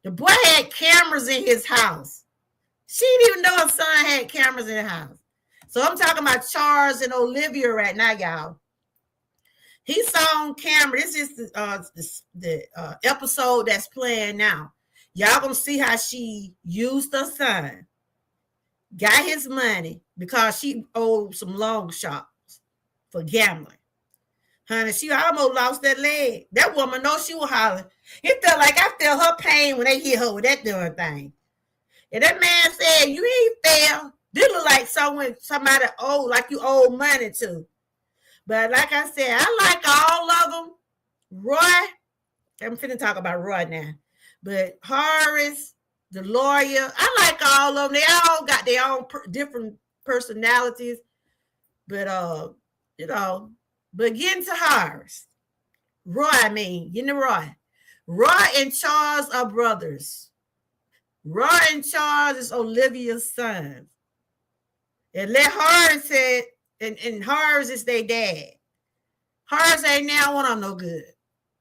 The boy had cameras in his house. She didn't even know her son had cameras in the house. So I'm talking about Charles and Olivia right now, y'all. He saw on camera. This is the episode that's playing now. Y'all gonna see how she used her son, got his money because she owed some loan sharks for gambling. Honey, she almost lost that leg. That woman knows she was hollering. It felt like I felt her pain when they hit her with that darn thing. And that man said, "You ain't fair." This look like somebody owe, like you owe money to. But like I said, I like all of them. Roy, I'm finna talk about Roy now. But Horace, the lawyer, I like all of them. They all got their own different personalities. But but getting to Horace, getting to Roy. Roy and Charles are brothers. Roy and Charles is Olivia's son. And let Horace say, and Horace is their dad. Horace ain't now one of them no good.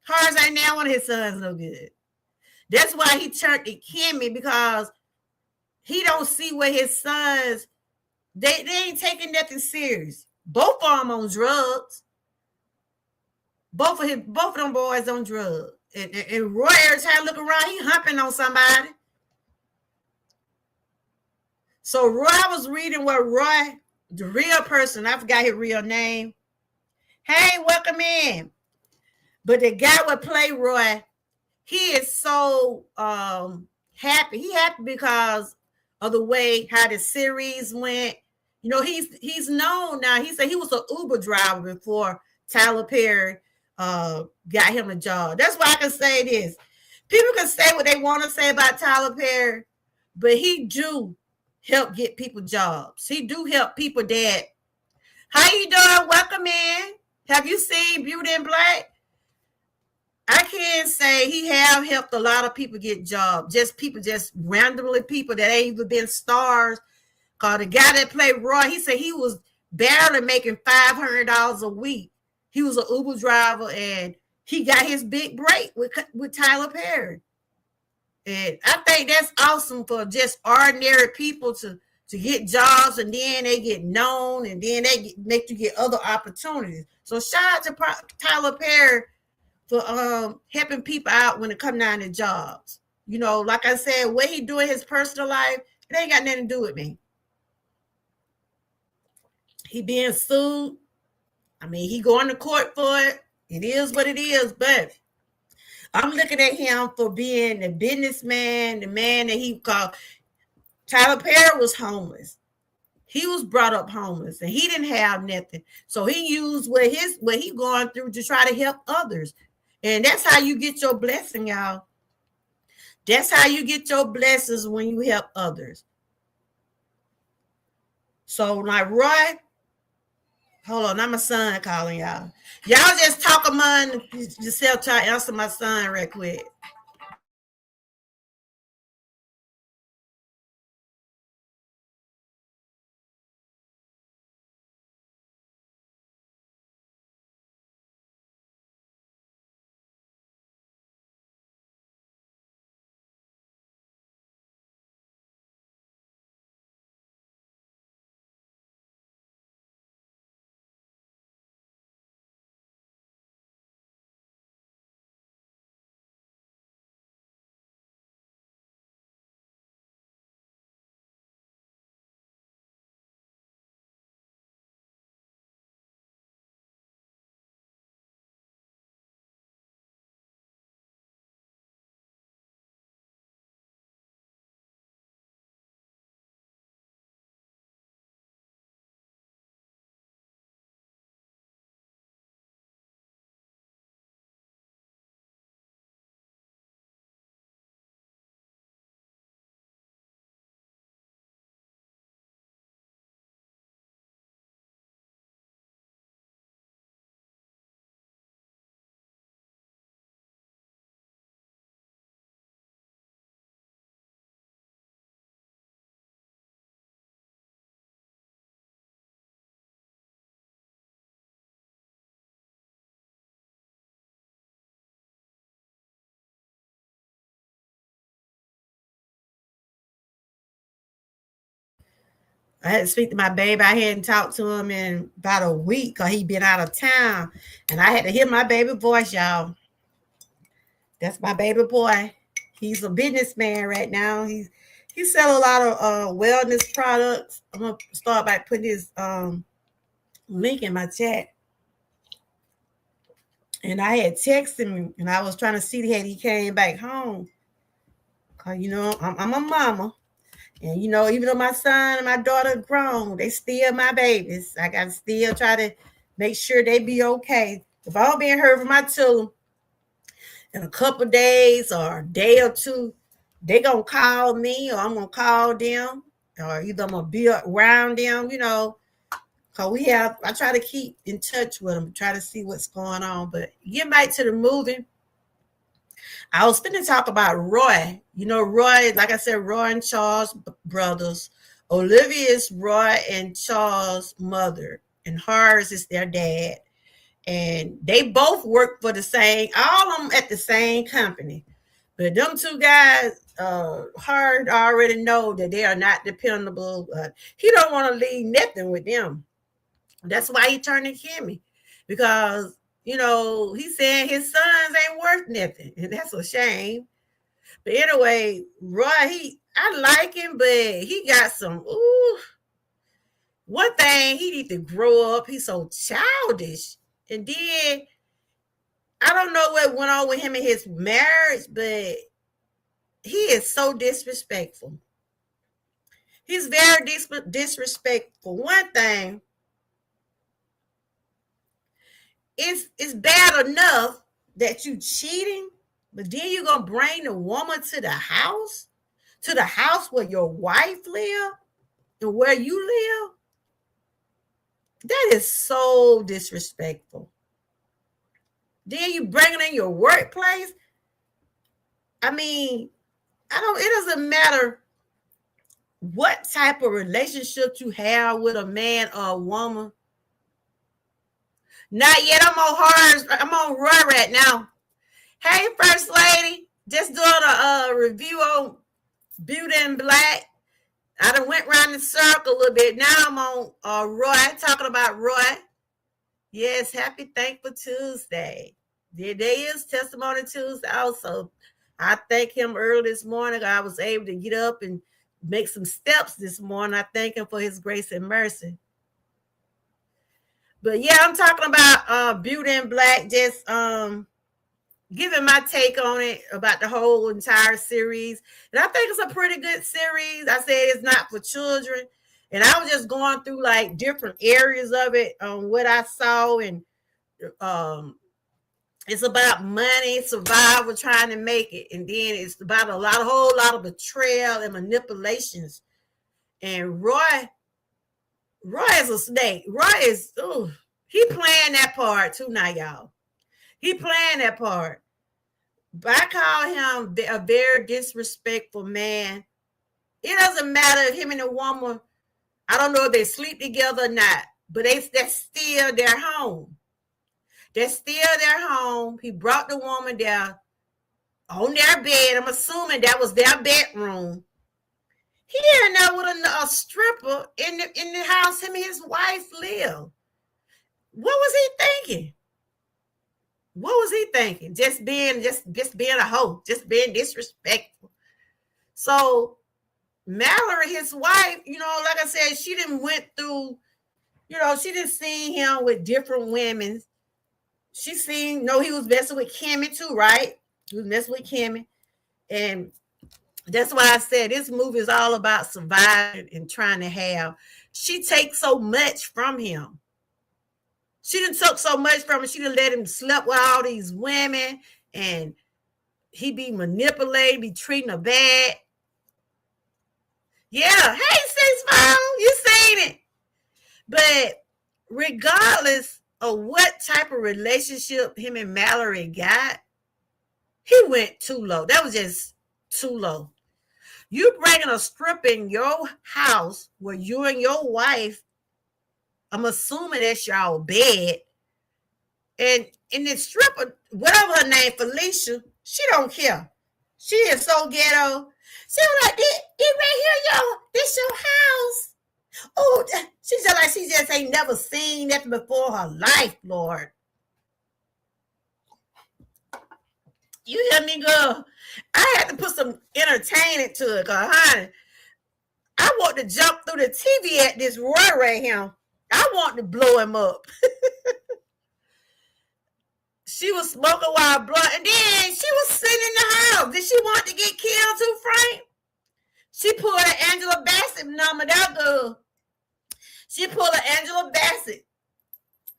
Horace ain't now one of his sons no good. That's why he turned to Kimmy, because he don't see where his sons, they ain't taking nothing serious. Both of them on drugs. Both of them boys on drugs. And Roy, every time I look around, he humping on somebody. So Roy was reading what Roy, the real person, I forgot his real name. Hey, welcome in. But the guy would play Roy. He is so happy. He happy because of the way how the series went. You know, he's known now. He said he was an Uber driver before Tyler Perry got him a job. That's why I can say this. People can say what they want to say about Tyler Perry, but he do help get people jobs. He do help people that. How you doing? Welcome in. Have you seen Beauty in Black? I can't say he have helped a lot of people get jobs. Just randomly people that ain't even been stars. Cause the guy that played Roy, he said he was barely making $500 a week. He was an Uber driver, and he got his big break with Tyler Perry. And I think that's awesome for just ordinary people to get jobs, and then they get known, and then they make you get other opportunities. So shout out to Tyler Perry for helping people out when it come down to jobs. You know, like I said, what he do in his personal life, it ain't got nothing to do with me. He being sued. I mean, he going to court for it. It is what it is, but I'm looking at him for being the businessman, the man that he called. Tyler Perry was homeless. He was brought up homeless, and he didn't have nothing. So he used what he going through to try to help others. And that's how you get your blessing, y'all. That's how you get your blessings, when you help others. So like Roy, hold on, I'm my son calling y'all. Y'all just talk among yourself, try to answer my son real quick. I had to speak to my baby. I hadn't talked to him in about a week because he'd been out of town. And I had to hear my baby voice, y'all. That's my baby boy. He's a businessman right now. He sell a lot of wellness products. I'm gonna start by putting his link in my chat. And I had texted him, and I was trying to see had he came back home. Cause I'm a mama, and even though my son and my daughter are grown, they still my babies. I gotta still try to make sure they be okay. If I don't being heard from my children in a couple days or a day or two, they gonna call me or I'm gonna call them, or either I'm gonna be around them, cause I try to keep in touch with them, try to see what's going on. But get back to the movie. I was finna talk about Roy. Roy, like I said, Roy and Charles brothers. Olivia is Roy and Charles' mother, and Horace is their dad. And they both work for all of them at the same company. But them two guys, Hard already know that they are not dependable. He don't want to leave nothing with them. That's why he turned to Kimmy, because he said his sons ain't worth nothing, and that's a shame. But anyway, Roy, I like him, but he got some. One thing, he need to grow up. He's so childish, and then I don't know what went on with him in his marriage, but he is so disrespectful. He's very disrespectful. One thing, it's bad enough that you cheating, but then you're gonna bring the woman to the house where your wife live and where you live. That is so disrespectful. Then you bring it in your workplace. I mean, it doesn't matter what type of relationship you have with a man or a woman. Not yet. I'm on Roy right now. Hey, First Lady. Just doing a review on Beauty in Black. I done went around the circle a little bit. Now I'm on Roy, talking about Roy. Yes, happy Thankful Tuesday. Today is Testimony Tuesday also. I thank him early this morning. I was able to get up and make some steps this morning. I thank him for his grace and mercy. But yeah, I'm talking about Beauty in Black, just giving my take on it about the whole entire series. And I think it's a pretty good series. I said it's not for children. And I was just going through like different areas of it on what I saw. And it's about money, survival, trying to make it. And then it's about a whole lot of betrayal and manipulations. And Roy is a snake. Roy is, he playing that part too now, y'all. He playing that part. But I call him a very disrespectful man. It doesn't matter if him and the woman, I don't know if they sleep together or not, but that's still their home. That's still their home. He brought the woman down on their bed. I'm assuming that was their bedroom. He in there with a stripper in the house him and his wife live. What was he thinking? What was he thinking? Just being a hoe, just being disrespectful. So Mallory, his wife, like I said, she didn't went through, she didn't see him with different women. She seen, he was messing with Kimmy too, right? He was messing with Kimmy. And that's why I said this movie is all about surviving and trying to have. She takes so much from him. She done took so much from him. She done let him sleep with all these women, and he be manipulated, be treating her bad. Yeah, hey, Six Phone, you seen it. But regardless of what type of relationship him and Mallory got, he went too low. That was just too low. You bringing a stripper in your house where you and your wife, I'm assuming that's y'all bed, and the stripper, whatever her name, Felicia, she don't care. She is so ghetto. She was like, this right here, this your house. Oh, she just ain't never seen that before her life, Lord. You hear me, girl? I had to put some entertainment to it, cause honey, I want to jump through the TV at this Roy right here. I want to blow him up. She was smoking while blunt, and then she was sitting in the house. Did she want to get killed too, Frank? She pulled an Angela Bassett number, that girl. She pulled an Angela Bassett.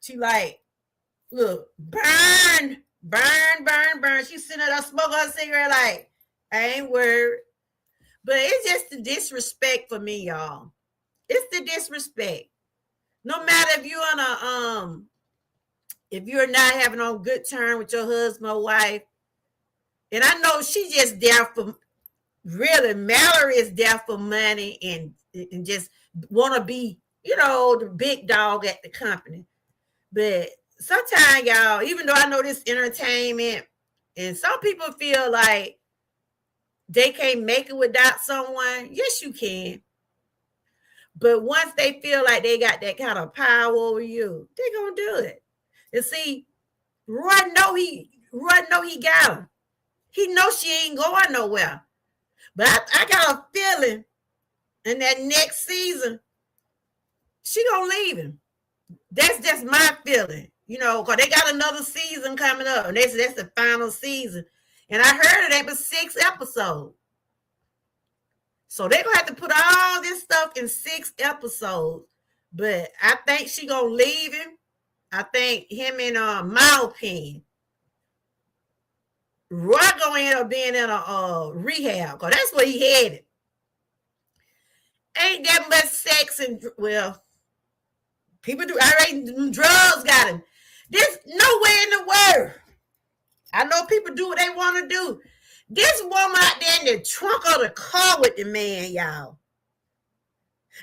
She like, look, burn, burn, burn, burn. She sitting there smoking her cigarette like, I ain't worried. But it's just the disrespect for me, y'all. It's the disrespect. No matter if you're on a if you're not having on good terms with your husband or wife, and I know she's just there for really, Mallory is there for money and just want to be, you know, the big dog at the company. But sometimes, y'all, even though I know this entertainment, and some people feel like they can't make it without someone. Yes, you can. But once they feel like they got that kind of power over you, they're gonna do it. And see, Roy know he got him. He knows she ain't going nowhere. But I got a feeling in that next season, she gonna leave him. That's just my feeling, you know, because they got another season coming up, and that's the final season. And I heard it was 6 episodes. So they're gonna have to put all this stuff in 6 episodes. But I think she gonna leave him. I think him in my opinion, Roy gonna end up being in a rehab, because that's where he headed. Ain't that much sex and, well, people do. Already drugs got him. There's nowhere in the world. I know people do what they want to do. This woman out there in the trunk of the car with the man, y'all.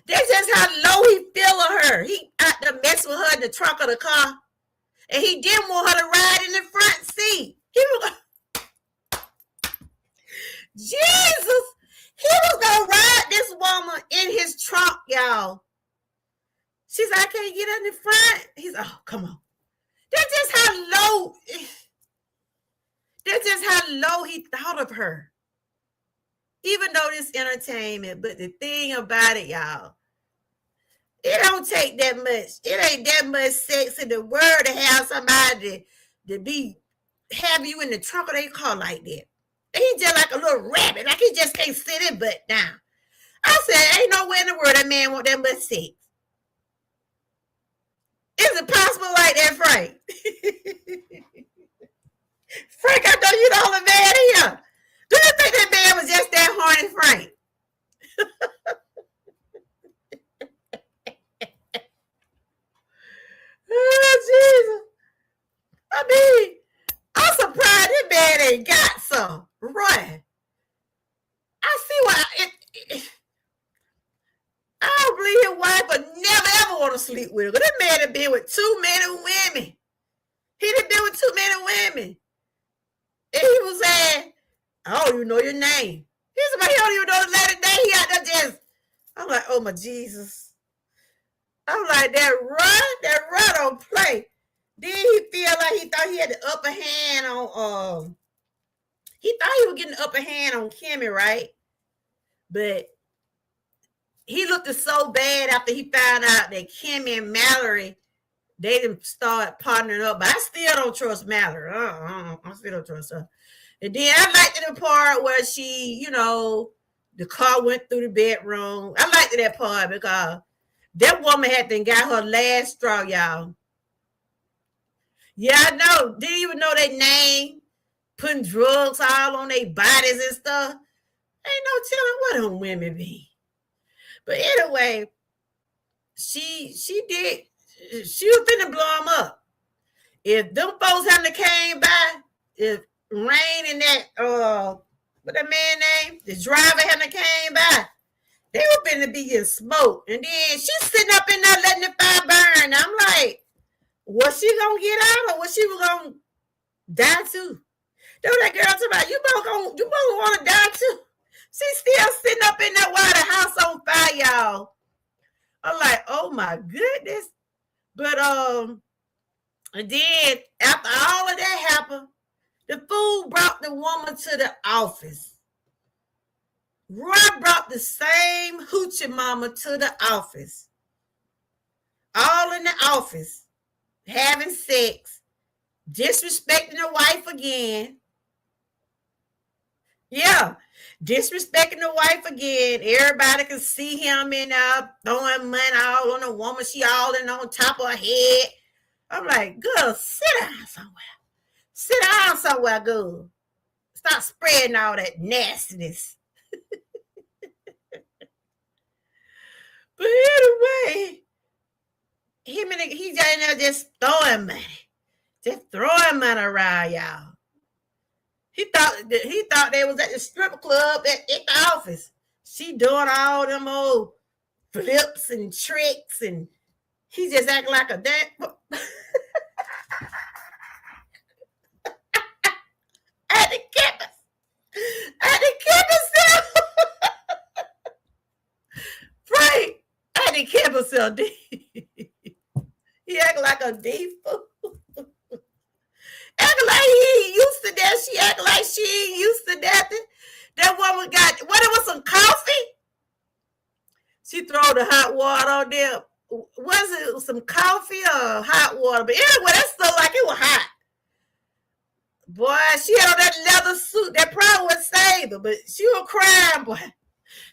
That's just how low he feel of her. He out there messing with her in the trunk of the car. And he didn't want her to ride in the front seat. He was Jesus! He was gonna ride this woman in his trunk, y'all. She's like, I can't get in the front. He's like, oh, come on. That's just how low he thought of her. Even though this entertainment, but the thing about it, y'all, it don't take that much. It ain't that much sex in the world to have somebody to have you in the trunk of their car like that. And he just like a little rabbit, like he just can't sit his butt down. I said, ain't nowhere in the world that man want that much sex. Is it possible like that, Frank? Frank, I know you the only man here. Do you think that man was just that horny, Frank? Oh, Jesus. I mean, I'm surprised this man ain't got some. Right. I see why. I don't believe his wife would never ever want to sleep with her. But this man had been with too many women. He done been with too many women. And he was saying, I don't even know your name. He's like, he don't even know the lady name. He out there just, I'm like, oh my Jesus. I'm like, that run don't play. Then he feel like he thought he had the upper hand on, he thought he was getting the upper hand on Kimmy, right? But he looked so bad after he found out that Kimmy and Mallory, they didn't start partnering up. But I still don't trust Mallory. I still don't trust her. And then I liked the part where she, you know, the car went through the bedroom. I liked that part because that woman had then got her last straw, y'all. Yeah, I know. Didn't even know their name. Putting drugs all on their bodies and stuff. Ain't no telling what them women be. But anyway, she was finna blow them up. If them folks hadn't came by, if Rain and that what that man name, the driver hadn't came by, they were finna be getting smoked. And then she's sitting up in there letting the fire burn. I'm like, was she gonna get out or was she gonna die too? That was that girl talking about, you both want to die too. She's still sitting up in there while the house on fire, y'all. I'm like, oh my goodness. But and then after all of that happened, The fool brought the woman to the office. Roy brought the same hoochie mama to the office. All in the office, having sex, disrespecting the wife again. Yeah, disrespecting the wife again. Everybody can see him in throwing money all on the woman. She all in on top of her head. I'm like, girl, sit down somewhere. Sit down somewhere, girl. Stop spreading all that nastiness. But anyway, he's in there just throwing money. Just throwing money around, y'all. He thought they was at the strip club at the office. She doing all them old flips and tricks, and he just acting like a damn. I had to keep myself. Right. I had to keep myself. He acting like a diva. Acting like he ain't used to that. She acting like she ain't used to that. That woman got, what, it was some coffee? She throw the hot water on there. Was it some coffee or hot water? But anyway, that stuff like it was hot. Boy, she had on that leather suit. That probably would save her, but she was crying, boy.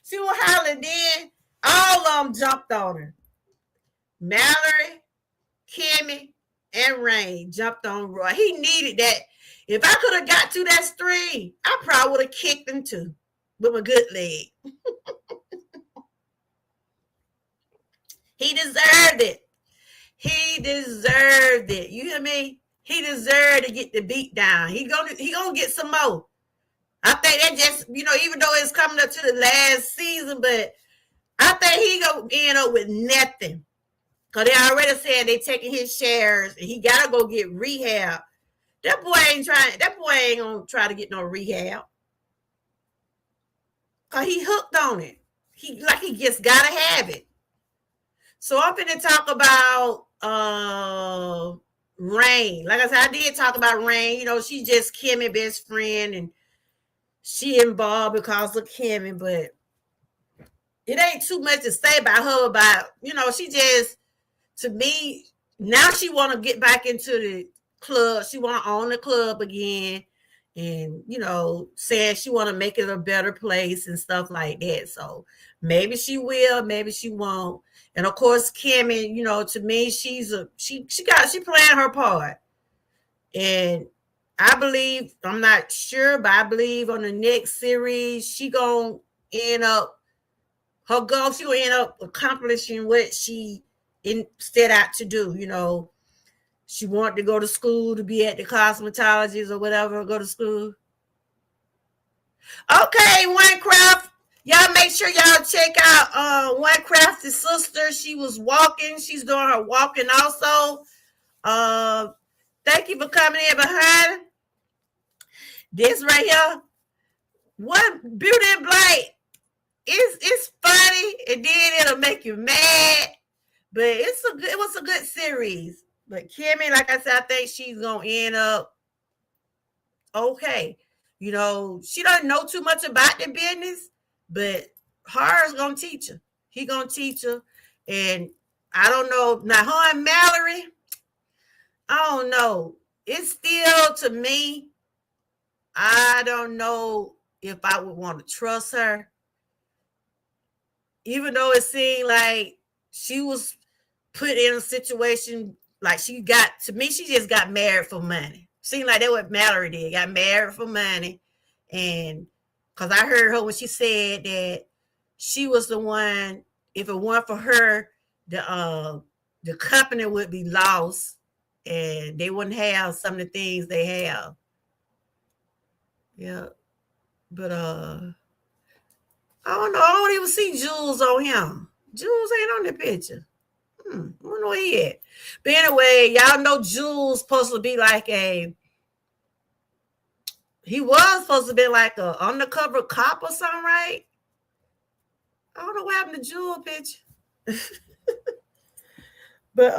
She was hollering then. All of them jumped on her. Mallory, Kimmy, and Rain jumped on Roy. He needed that. If I could have got to that stream, I probably would have kicked him too with my good leg. He deserved it. He deserved it. You hear me? He deserved to get the beat down. He gonna get some more. I think that just, even though it's coming up to the last season, but I think he gonna end up with nothing. Because they already said they taking his shares and he gotta go get rehab. That boy ain't gonna try to get no rehab. Because he hooked on it. He just gotta have it. So I'm finna talk about Rain. Like I said, I did talk about Rain. She just Kimmy's best friend and she involved because of Kimmy, but it ain't too much to say about her she just, to me, now she want to get back into the club. She want to own the club again and, saying she want to make it a better place and stuff like that. So maybe she will, maybe she won't. And of course, Kimmy, to me, she playing her part. And I believe, I'm not sure, but I believe on the next series, she gonna end up, her goal, she gonna end up accomplishing what she set out to do. She wanted to go to school to be at the cosmetologist or whatever, go to school. Okay, Winecraft. Y'all make sure y'all check out Winecraft's sister. She was walking. She's doing her walking also. Thank you for coming in behind. This right here, one Beauty and Blight. It's funny, and then it'll make you mad. But it was a good series. But Kimmy, like I said, I think she's gonna end up okay. She doesn't know too much about the business, but her's gonna teach her. He gonna teach her. And I don't know. Now her and Mallory, I don't know. It's still, to me, I don't know if I would want to trust her. Even though it seemed like she was put in a situation like she just got married for money. Seemed like that's what Mallory did. Got married for money. And because I heard her when she said that she was the one, if it weren't for her, the company would be lost and they wouldn't have some of the things they have. Yeah. But I don't know. I don't even see Jules on him. Jules ain't on the picture. I don't know where he at. But anyway, y'all know Jules supposed to be like he was supposed to be like a undercover cop or something, right? I don't know what happened to Jules picture. But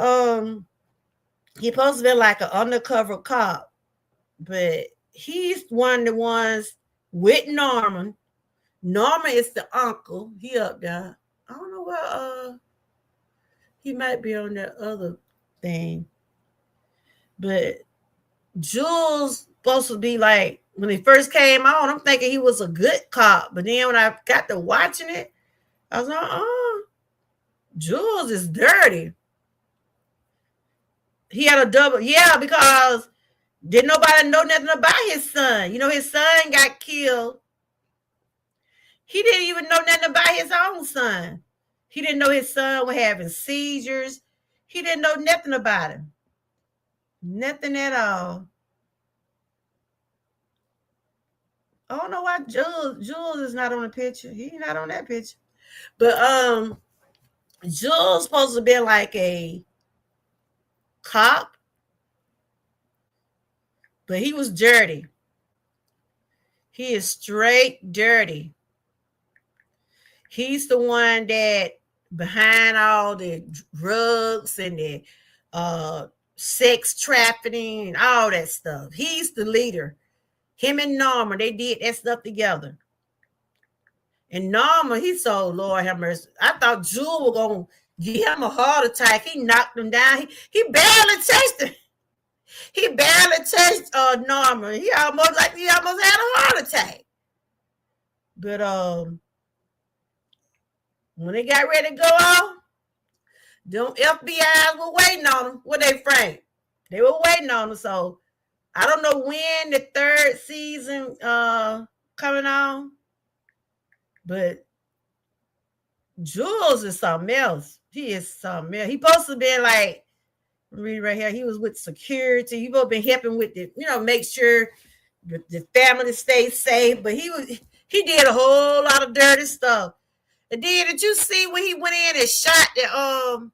he supposed to be like an undercover cop. But he's one of the ones with Norman. Norman is the uncle. He up there. I don't know where he might be on that other thing. But Jules supposed to be like, when he first came on, I'm thinking he was a good cop. But then when I got to watching it, I was like, Jules is dirty. He had a double, yeah, because didn't nobody know nothing about his son. You know, his son got killed. He didn't even know nothing about his own son. He didn't know his son was having seizures. He didn't know nothing about him. Nothing at all. I don't know why Jules is not on the picture. He's not on that picture. But Jules supposed to be like a cop, but he was dirty. He is straight dirty. He's the one that behind all the drugs and the sex trafficking and all that stuff. He's the leader. Him and Norma, they did that stuff together. And Norma, he so Lord have mercy. I thought Jewel was gonna give him a heart attack. He knocked him down. He barely touched him. He barely touched Norma. He almost had a heart attack. But when they got ready to go off, them FBI's were waiting on them. Were they, Frank? They were waiting on them. So I don't know when the third season coming on, but Jules is something else. He is something else. He supposed to be like, read right here. He was with security. He supposed to be helping with the, make sure the family stays safe. But he did a whole lot of dirty stuff. And then did you see when he went in and shot the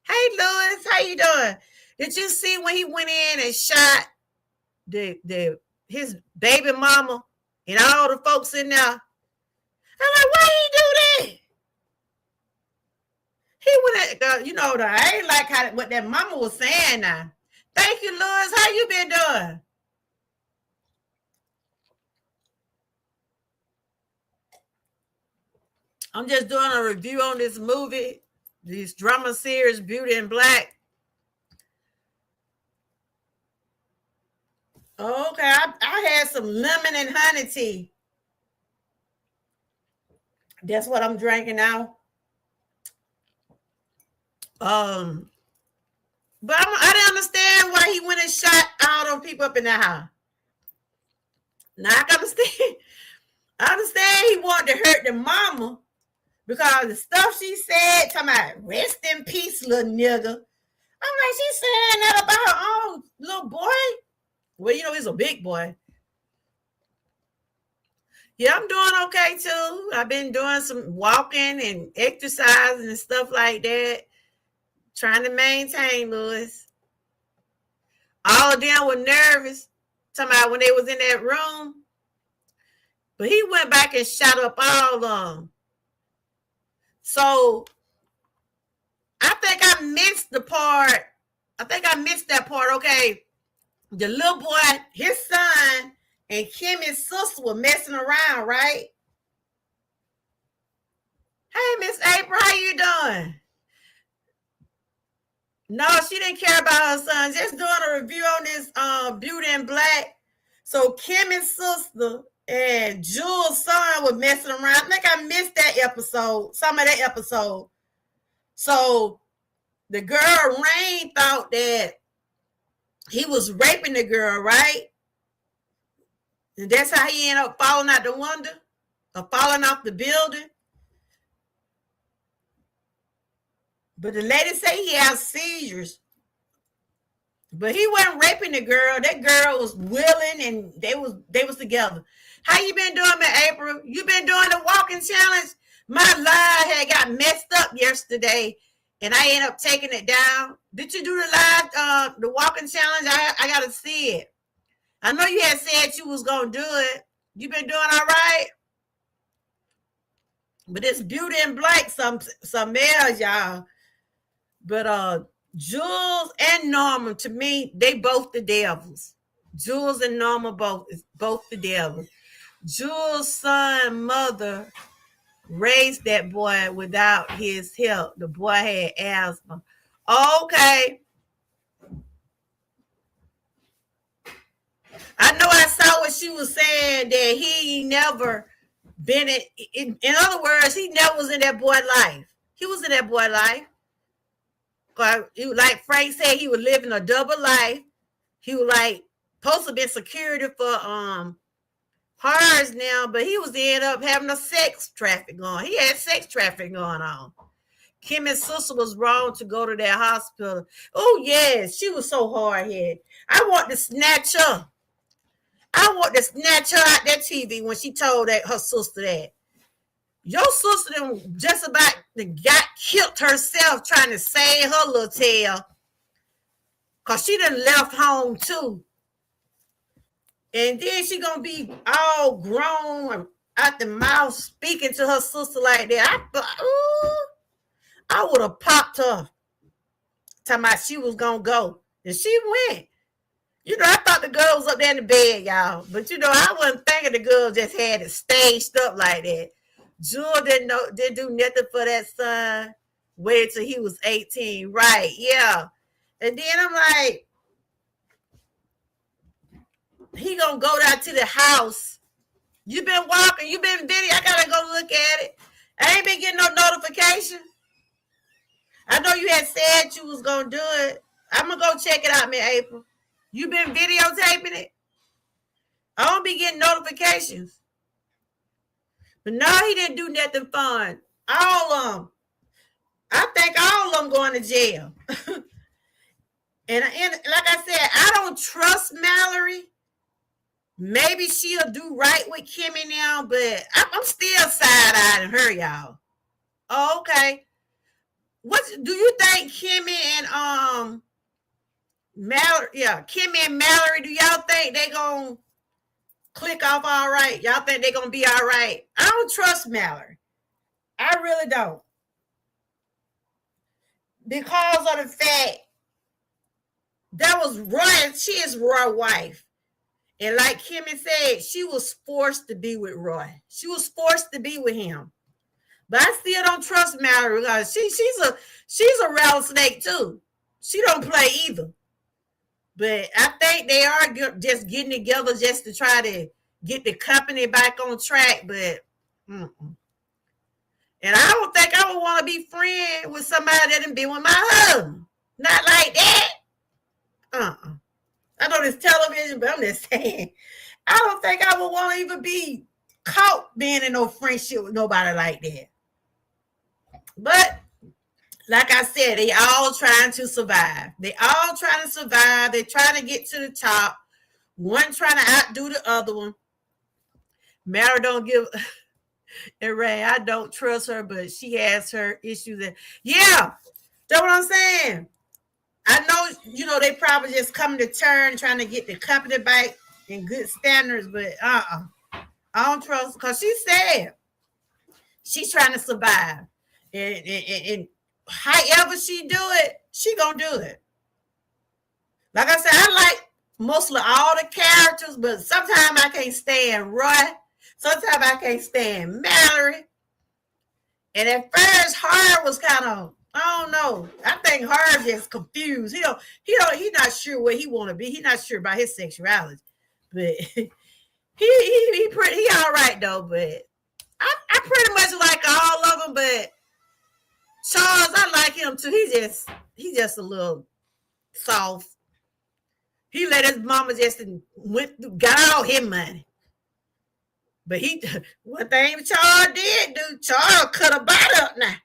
hey Louis, how you doing? Did you see when he went in and shot his baby mama and all the folks in there? I'm like, why he do that? He went at I ain't like what that mama was saying now. Thank you, Louis. How you been doing? I'm just doing a review on this movie, this drama series, Beauty in Black. Okay, I had some lemon and honey tea. That's what I'm drinking now. But I didn't understand why he went and shot all those people up in the house. Now I understand. I understand he wanted to hurt the mama because the stuff she said, talking about rest in peace, little nigga. I'm like, she's saying that about her own little boy. Well, he's a big boy. Yeah, I'm doing okay too. I've been doing some walking and exercising and stuff like that. Trying to maintain, Louis. All of them were nervous. Talking about when they was in that room. But he went back and shot up all of them. So I think I missed the part. I think I missed that part. Okay. The little boy, his son, and Kimmy's sister were messing around, right? Hey, Miss April, how you doing? No, she didn't care about her son. Just doing a review on this Beauty in Black. So Kimmy's sister and Jules' son were messing around. I think I missed that episode, some of that episode. So the girl, Rain, thought that he was raping the girl, right? And that's how he ended up falling out the window or falling off the building. But the lady said he has seizures. But he wasn't raping the girl. That girl was willing and they was together. How you been doing, Miss April? You been doing the walking challenge? My live had got messed up yesterday and I ended up taking it down. Did you do the live, the walking challenge? I got to see it. I know you had said you was going to do it. You been doing all right? But it's Beauty in Black, some else, y'all. But Jules and Norman, to me, they both the devils. Jules and Norma both together. Jules' son mother raised that boy without his help. The boy had asthma. Okay. I know I saw what she was saying that he never been in other words, he never was in that boy's life. He was in that boy's life. Like Frank said, he was living a double life. He was like supposed to be security for hers now, but he was end up having a sex traffic going. He had sex traffic going on. Kimmy's sister was wrong to go to that hospital. Oh yes, she was so hard headed. I want to snatch her. I want to snatch her out that TV when she told her sister that. Your sister just about got killed herself trying to save her little tail. Because she done left home too. And then she going to be all grown out the mouth speaking to her sister like that. I would have popped her. Talking about she was going to go. And she went. You know, I thought the girl was up there in the bed, y'all. But, you know, I wasn't thinking the girl just had it staged up like that. Jewel didn't do nothing for that son. Waited till he was 18. Right, yeah. And then I'm like, he gonna go down to the house. You been walking, you been video. I gotta go look at it. I ain't been getting no notification. I know you had said you was gonna do it. I'm gonna go check it out, man, April. You been videotaping it? I don't be getting notifications. But no, he didn't do nothing fun. All of them. I think all of them going to jail. and like I said, I don't trust Mallory. Maybe she'll do right with Kimmy now, but I'm still side-eyeing her, y'all. Oh, okay. What do you think Kimmy and Mallory? Yeah, Kimmy and Mallory. Do y'all think they gonna click off all right? Y'all think they gonna be all right? I don't trust Mallory. I really don't, because of the fact that was Roy. She is Roy's wife. And like Kimmy said, she was forced to be with Roy. She was forced to be with him. But I still don't trust Mallory because she's a rattlesnake too. She don't play either. But I think they are just getting together just to try to get the company back on track. But and I don't think I would want to be friends with somebody that done been with my husband. Not like that. I know this television, but I'm just saying, I don't think I would want to even be caught being in no friendship with nobody like that. But like I said, they all trying to survive. They all trying to survive. They're trying to get to the top. One trying to outdo the other one. Mara don't give. And Ray, I don't trust her, but she has her issues. Yeah, that's what I'm saying. I know, you know, they probably just coming to turn, trying to get the company back in good standards, but I don't trust, because she said she's trying to survive. And however she do it, she gonna do it. Like I said, I like mostly all the characters, but sometimes I can't stand Roy. Sometimes I can't stand Mallory. And at first, Hard was kind of, I don't know. I think Hard just confused. He not sure what he want to be. He not sure about his sexuality. But he all right though. But I pretty much like all of them. But Charles, I like him too. He's just a little soft. He let his mama just got all his money. But one thing Charles did do, Charles cut a body up now.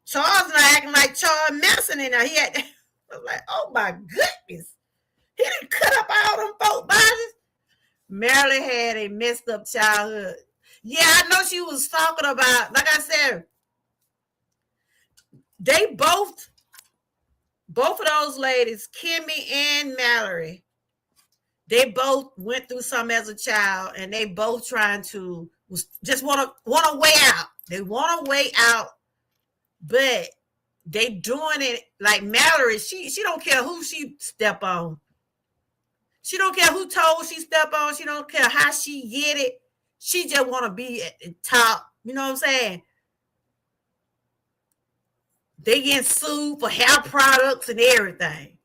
Charles not acting like Charles Manson in there. I was like, oh my goodness. He didn't cut up all them folk bodies. Marilyn had a messed up childhood. Yeah, I know she was talking about, like I said, they both of those ladies, Kimmy and Mallory, they both went through something as a child, and they both trying to just want a way out. They want a way out, but they doing it like Mallory. She don't care who she step on. She don't care who told she step on. She don't care how she get it. She just want to be at the top. You know what I'm saying? They getting sued for hair products and everything.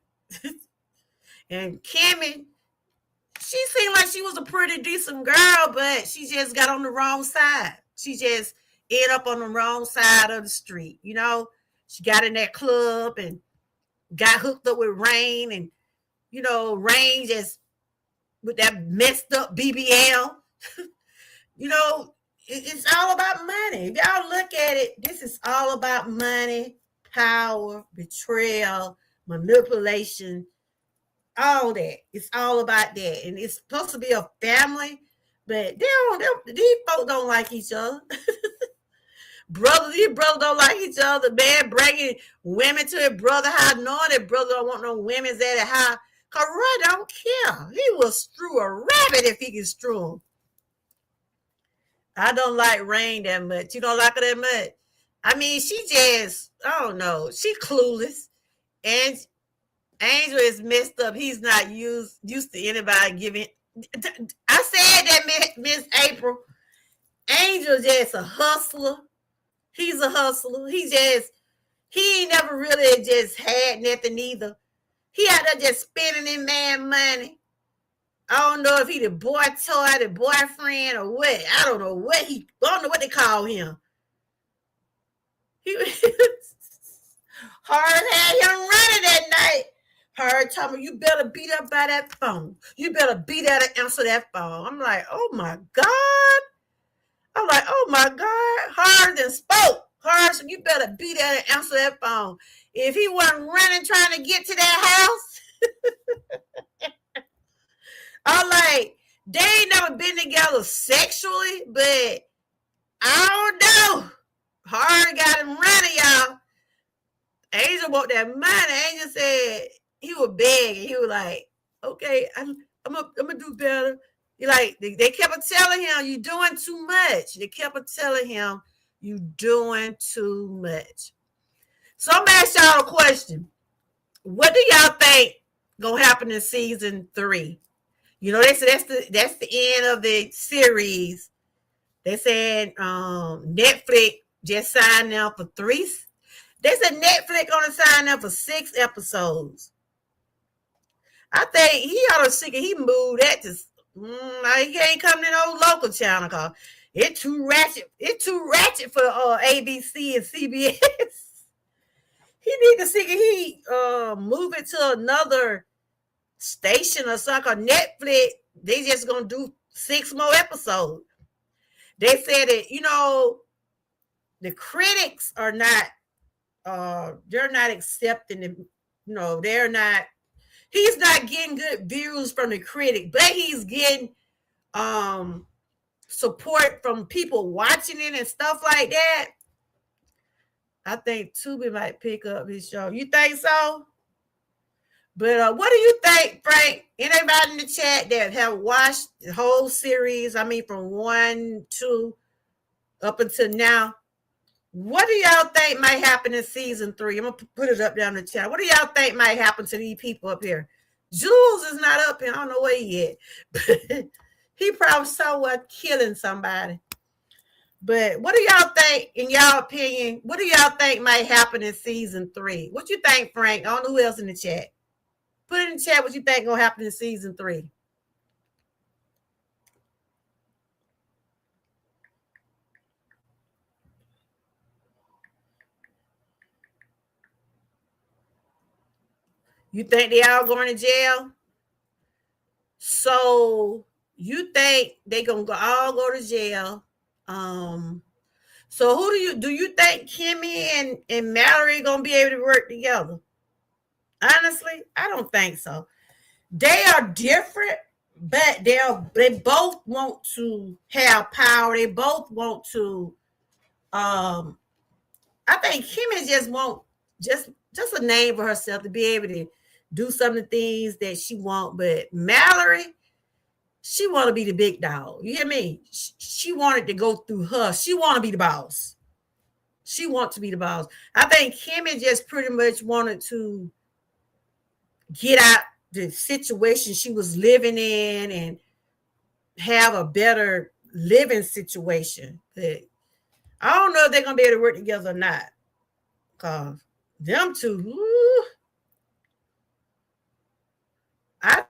And Kimmy, she seemed like she was a pretty decent girl, but she just got on the wrong side. She just ended up on the wrong side of the street. You know, she got in that club and got hooked up with Rain, and you know, Rain just with that messed up BBL. You know, it's all about money. If y'all look at it, this is all about money, power, betrayal, manipulation, all that. It's all about that. And it's supposed to be a family, but these folks don't like each other. These brothers don't like each other. Man, bringing women to his brother house, knowing that brother don't want no women's at the house. Cause Roy don't care. He will strew a rabbit if he can strew him. I don't like Rain that much. You don't like her that much? I mean, she just, I don't know. She clueless. And Angel is messed up. He's not used to anybody giving. I said that, Miss April. Angel just a hustler. He's a hustler. He ain't never really just had nothing either. He out there just spending in man money. I don't know if he the boy toy, the boyfriend, or what. I don't know what they call him. He Hard had him running that night. Hard told me, you better be there by that phone. You better be there to answer that phone. I'm like, oh my God. I'm like, oh my God. Hard and spoke. Hard, so you better be there to answer that phone. If he wasn't running trying to get to that house, I'm like, they ain't never been together sexually, but I don't know. Hard got him running, y'all. Angel want that money. Angel said he was begging. He was like, okay, I'm gonna do better. He like, they kept telling him, you doing too much. They kept telling him, you doing too much. So I'm gonna ask y'all a question. What do y'all think gonna happen in season 3? You know, they said that's the end of the series. They said Netflix just signed up for 3. They said Netflix gonna sign up for 6 episodes. I think he ought to see he moved that to. He ain't coming to no local channel cause it's too ratchet. It's too ratchet for ABC and CBS. He need to see he move it to another station or something. Netflix, they just gonna do 6 more episodes. They said that, you know, the critics are not they're not accepting him, you know, he's not getting good views from the critic, but he's getting support from people watching it and stuff like that. I think Tubi might pick up his show. You think so? But what do you think, Frank? Anybody in the chat that have watched the whole series, I mean from 1, 2 up until now, what do y'all think might happen in season 3? I'm going to put it up down in the chat. What do y'all think might happen to these people up here? Jules is not up here. I don't know where he at. He probably somewhere killing somebody. But what do y'all think, in y'all opinion, what do y'all think might happen in season 3? What you think, Frank? I don't know who else in the chat. Put it in the chat what you think gonna happen in season 3. You think they all going to jail? So you think they gonna all go to jail? So who do you think Kimmy and Mallory gonna be able to work together? Honestly, I don't think so. They are different, but they both want to have power. They both want to. I think Kimmy just want just a name for herself to be able to do some of the things that she want. But Mallory, she want to be the big dog. You hear me? She wanted to go through her. She want to be the boss. She wants to be the boss. I think Kimmy just pretty much wanted to get out the situation she was living in and have a better living situation. But I don't know if they're gonna be able to work together or not. Cause them two, I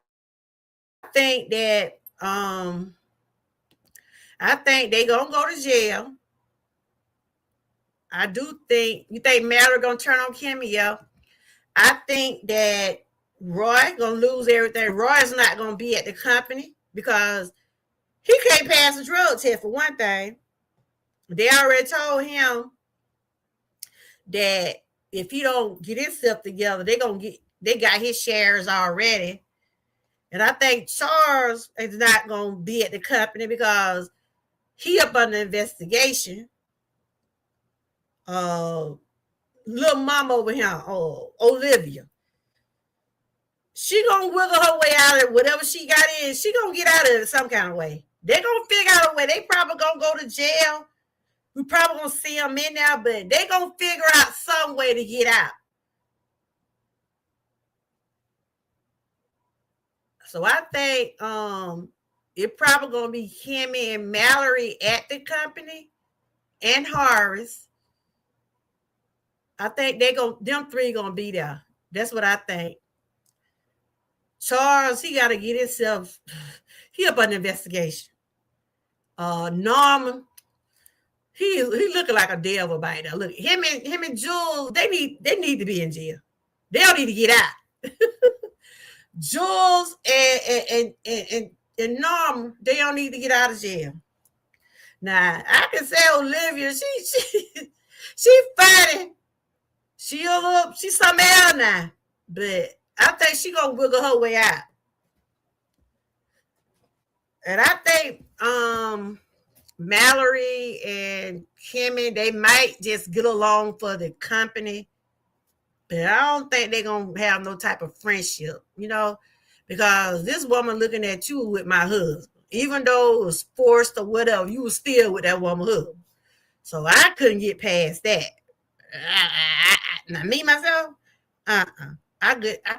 think that I think they gonna go to jail. I do think you think Mallory gonna turn on Kimmy, yeah. I think that Roy gonna lose everything. Roy's not gonna be at the company because he can't pass the drug test for one thing. They already told him that if he don't get himself together, they got his shares already. And I think Charles is not gonna be at the company because he up under investigation. Little mama over here, Olivia. She gonna wiggle her way out of whatever she got in. She gonna get out of it some kind of way. They gonna figure out a way. They probably gonna go to jail. We probably gonna see them in there, but they gonna figure out some way to get out. So I think it probably gonna be Kimmy and Mallory at the company and Horace. I think them three gonna be there. That's what I think. Charles, he gotta get himself, he up on investigation. Norman, he looking like a devil by now. Look, him and Jules, they need to be in jail. They don't need to get out. Jules and Norman, they don't need to get out of jail. Now I can say Olivia, she funny. She's something else now, but I think she gonna wiggle her way out. And I think Mallory and Kimmy, they might just get along for the company, but I don't think they're gonna have no type of friendship, because this woman looking at you with my husband, even though it was forced or whatever, you was still with that woman husband. So I couldn't get past that. Now me myself, I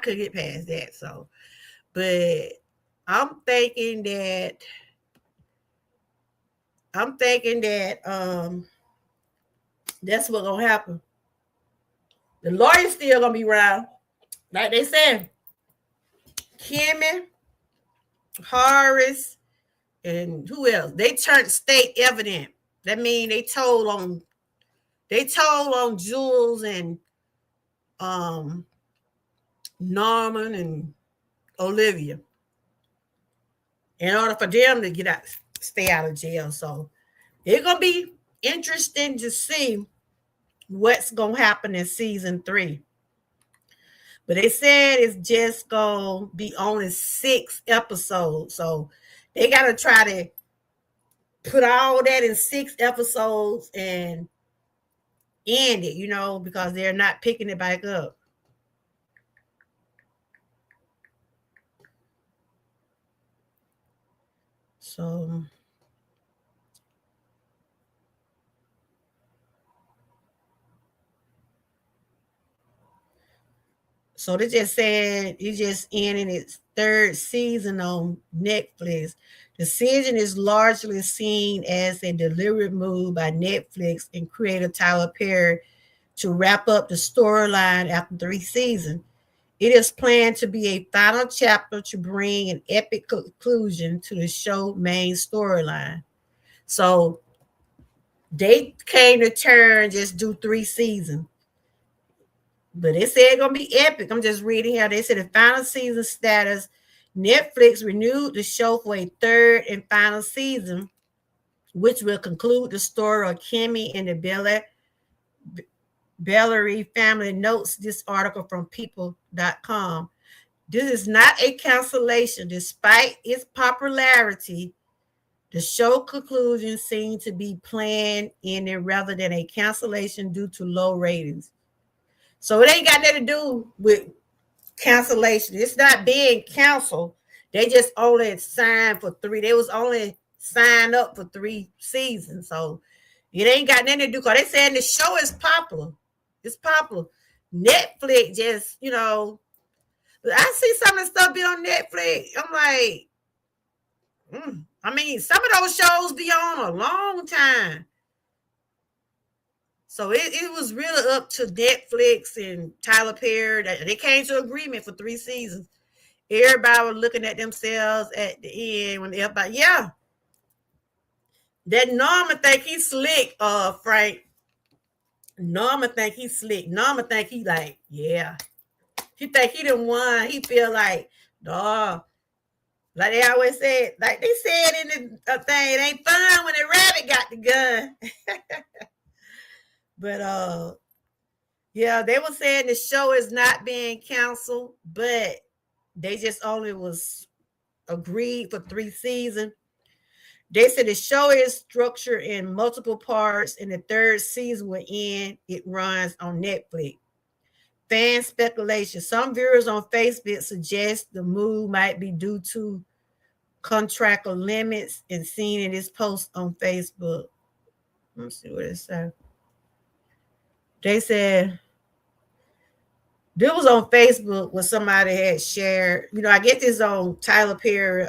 could get past that. So, but I'm thinking that that's what's gonna happen. The lawyer's still gonna be around, like they said. Kimmy, Horace, and who else? They turned state evident. That means they told on Jules and Norman and Olivia in order for them to stay out of jail. So it's gonna be interesting to see what's gonna happen in season 3. But they said it's just gonna be only 6 episodes. So they gotta try to put all that in 6 episodes and end it, because they're not picking it back up. So they just said it just ended its 3rd season on Netflix. The decision is largely seen as a deliberate move by Netflix and creator Tyler Perry to wrap up the storyline after 3 seasons. It is planned to be a final chapter to bring an epic conclusion to the show's main storyline. So they came to turn just do 3 seasons. But they said it's going to be epic. I'm just reading here. They said the final season status, Netflix renewed the show for a 3rd and final season, which will conclude the story of Kimmy and the Bellary family. Notes this article from people.com. This is not a cancellation. Despite its popularity, the show conclusion seems to be planned in it rather than a cancellation due to low ratings. So it ain't got nothing to do with cancellation. It's not being canceled. They just only signed for 3. They was only signed up for 3 seasons. So it ain't got nothing to do. Because they saying the show is popular. It's popular. Netflix just, I see some of the stuff be on Netflix. I'm like, I mean, some of those shows be on a long time. So it was really up to Netflix and Tyler Perry. They came to agreement for 3 seasons. Everybody was looking at themselves at the end when everybody, yeah. That Norman think he's slick, Frank. Norman think he's slick. Norman think he like, yeah. He think he done won. He feel like, dog. Like they always said, like they said in the thing, it ain't fun when the rabbit got the gun. But yeah, they were saying the show is not being canceled, but they just only was agreed for 3 seasons. They said the show is structured in multiple parts, and the 3rd season will end. It runs on Netflix. Fan speculation. Some viewers on Facebook suggest the move might be due to contractual limits, and seen in this post on Facebook. Let's see what it said. They said this was on Facebook when somebody had shared. I get this on Tyler Perry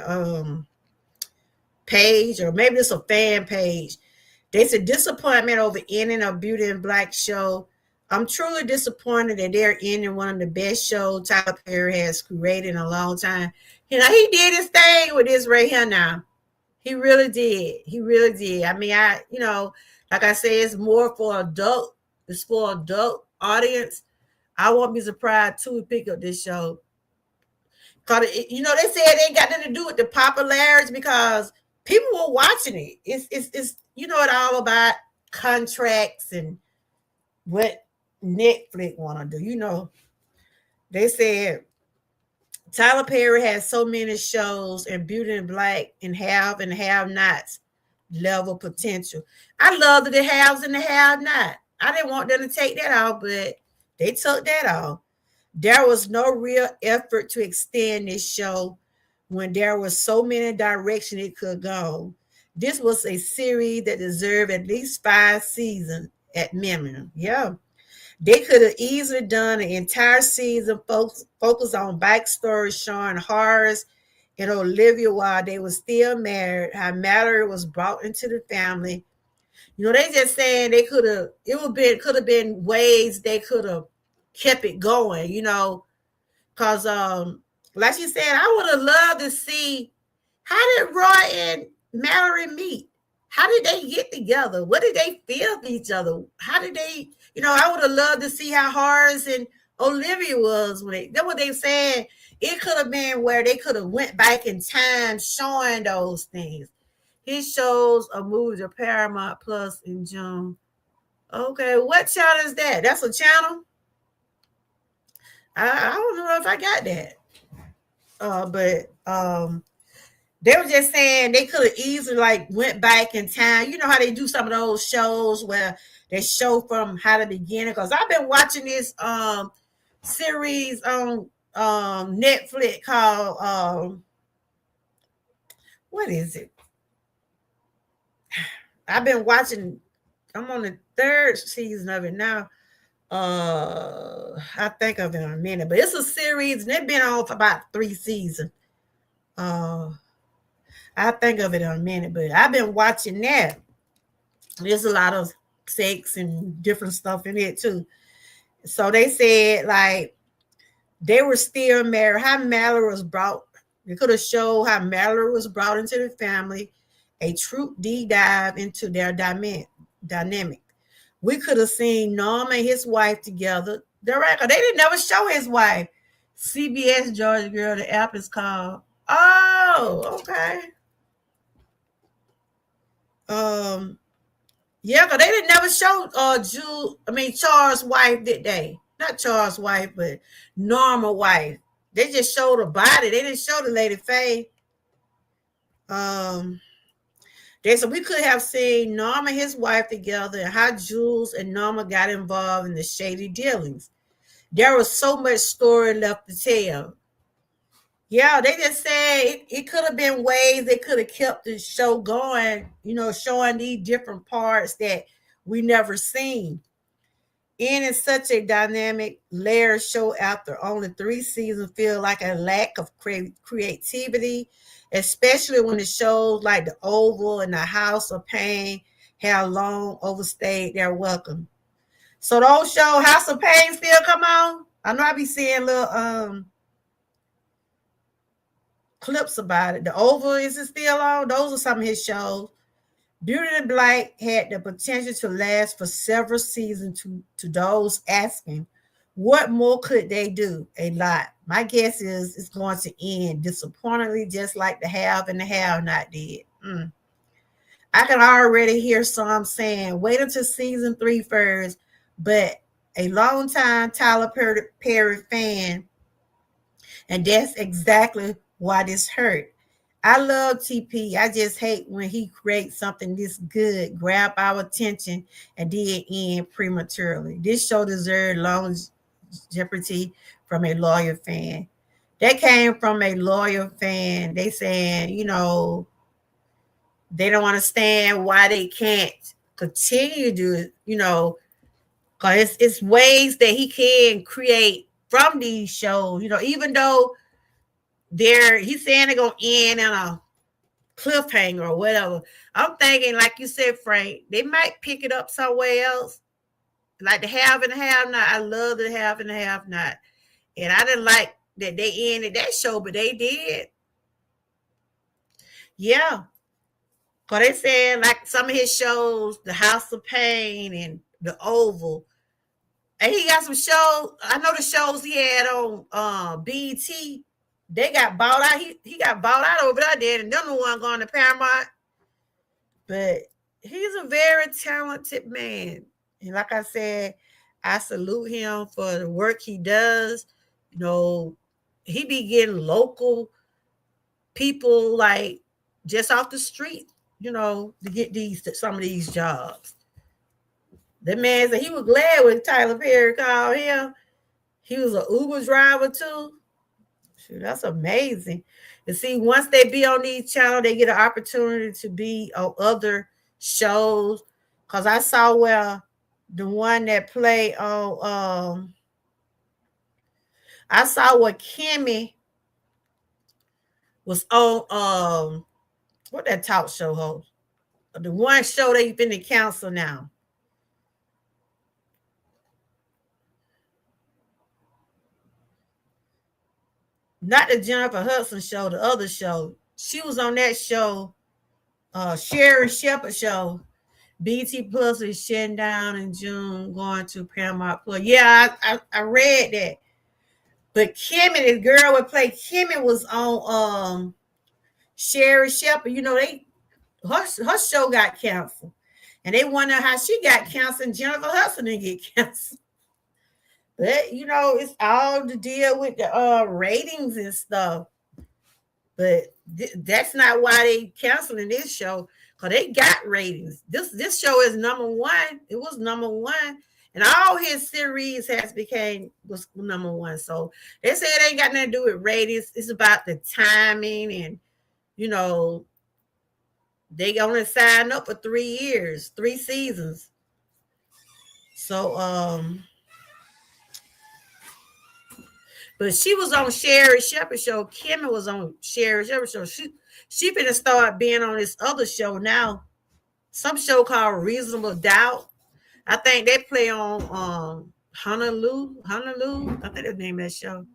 page, or maybe it's a fan page. They said disappointment over ending of Beauty and Black show. I'm truly disappointed that they're ending one of the best shows Tyler Perry has created in a long time. He did his thing with this right here now. He really did. He really did. I mean, like I say, it's more for adult. It's for adult audience. I won't be surprised too to pick up this show. Cause they said it ain't got nothing to do with the popularity, because people were watching it. It's it's all about contracts and what Netflix want to do. They said Tyler Perry has so many shows, and Beauty and Black and have-nots level potential. I love the haves and the have-not. I didn't want them to take that out, but they took that off. There was no real effort to extend this show when there was so many directions it could go. This was a series that deserved at least 5 seasons at minimum. Yeah. They could have easily done an entire season focus on backstory showing Horace and Olivia while they were still married, how Mallory was brought into the family. They just saying they could have been ways they could have kept it going, because like you said, I would have loved to see, how did Roy and Mallory meet? How did they get together? What did they feel for each other? How did they, I would have loved to see how Horace and Olivia was when that's what they said. It could have been where they could have went back in time showing those things. His shows are moved to Paramount Plus in June. Okay, what channel is that? That's a channel? I don't know if I got that. But they were just saying they could have easily went back in time. You know how they do some of those shows where they show from how to begin it. Because I've been watching this series on Netflix called what is it? I've been watching. I'm on the 3rd season of it now. I think of it in a minute, but it's a series and it's been on for about 3 seasons. I think of it in a minute, but I've been watching that. There's a lot of sex and different stuff in it too. So they said they were still married. How Mallory was brought. They could have showed how Mallory was brought into the family. A true deep dive into their dynamic. We could have seen Norma and his wife together. They didn't never show his wife. CBS Georgia Girl, the app is called. Oh, okay. Yeah, because they didn't never show Charles' wife, did they? Not Charles' wife, but Norma wife. They just showed her body. They didn't show the Lady Faye. They said we could have seen Norma and his wife together and how Jules and Norma got involved in the shady dealings. There was so much story left to tell. Yeah, they just said it could have been ways they could have kept the show going, showing these different parts that we never seen. In such a dynamic layered show after only 3 seasons feel like a lack of creativity, especially when the shows like The Oval and The House of Pain have long overstayed their welcome. So those shows, House of Pain, still come on. I know I be seeing little clips about it. The Oval, is it still on? Those are some of his shows. Beauty and the Blight had the potential to last for several seasons to those asking, what more could they do? A lot. My guess is it's going to end disappointingly, just like the Have and the Have Not did. I can already hear some saying, wait until season 3 first, but a longtime Tyler Perry fan, and that's exactly why this hurt. I love TP. I just hate when he creates something this good, grab our attention, and then end prematurely. This show deserved longevity from a loyal fan. That came from a loyal fan. They saying, they don't understand why they can't continue to, because it's ways that he can create from these shows, even though he's saying they're gonna end in a cliffhanger or whatever. I'm thinking, like you said, Frank, they might pick it up somewhere else. Like the Have and the Have Not. I love the Have and the Have Not. And I didn't like that they ended that show, but they did. Yeah. Because they said like some of his shows, The House of Pain and The Oval. And he got some shows. I know the shows he had on BET. They got bought out. He got bought out over there, and them the one going to Paramount. But he's a very talented man. And like I said, I salute him for the work he does. He be getting local people like just off the street, to get some of these jobs. The man said he was glad when Tyler Perry called him. He was an Uber driver too. Shoot, that's amazing. And see, once they be on these channels, they get an opportunity to be on other shows. Cause I saw where the one that played on I saw what Kimmy was on what that talk show host. The one show they've been in council now. Not the Jennifer Hudson show, the other show. She was on that show, Sherry Shepherd show. BT Plus is shutting down in June, going to Paramount Plus. Yeah, I read that. But Kimmy, the girl would play Kimmy, was on Sherry Shepherd. Her show got canceled. And they wonder how she got canceled and Jennifer Hudson didn't get canceled. But it's all to deal with the ratings and stuff. But that's not why they canceling this show, because they got ratings. This show is number one. It was number one, and all his series was number one. So they say it ain't got nothing to do with ratings. It's about the timing, and they only signed up for 3 years, 3 seasons. So but she was on Sherry Shepherd show. Kimmy was on Sherry Shepherd show. She finna start being on this other show now. Some show called Reasonable Doubt. I think they play on Honolulu. I think that's the name of that show.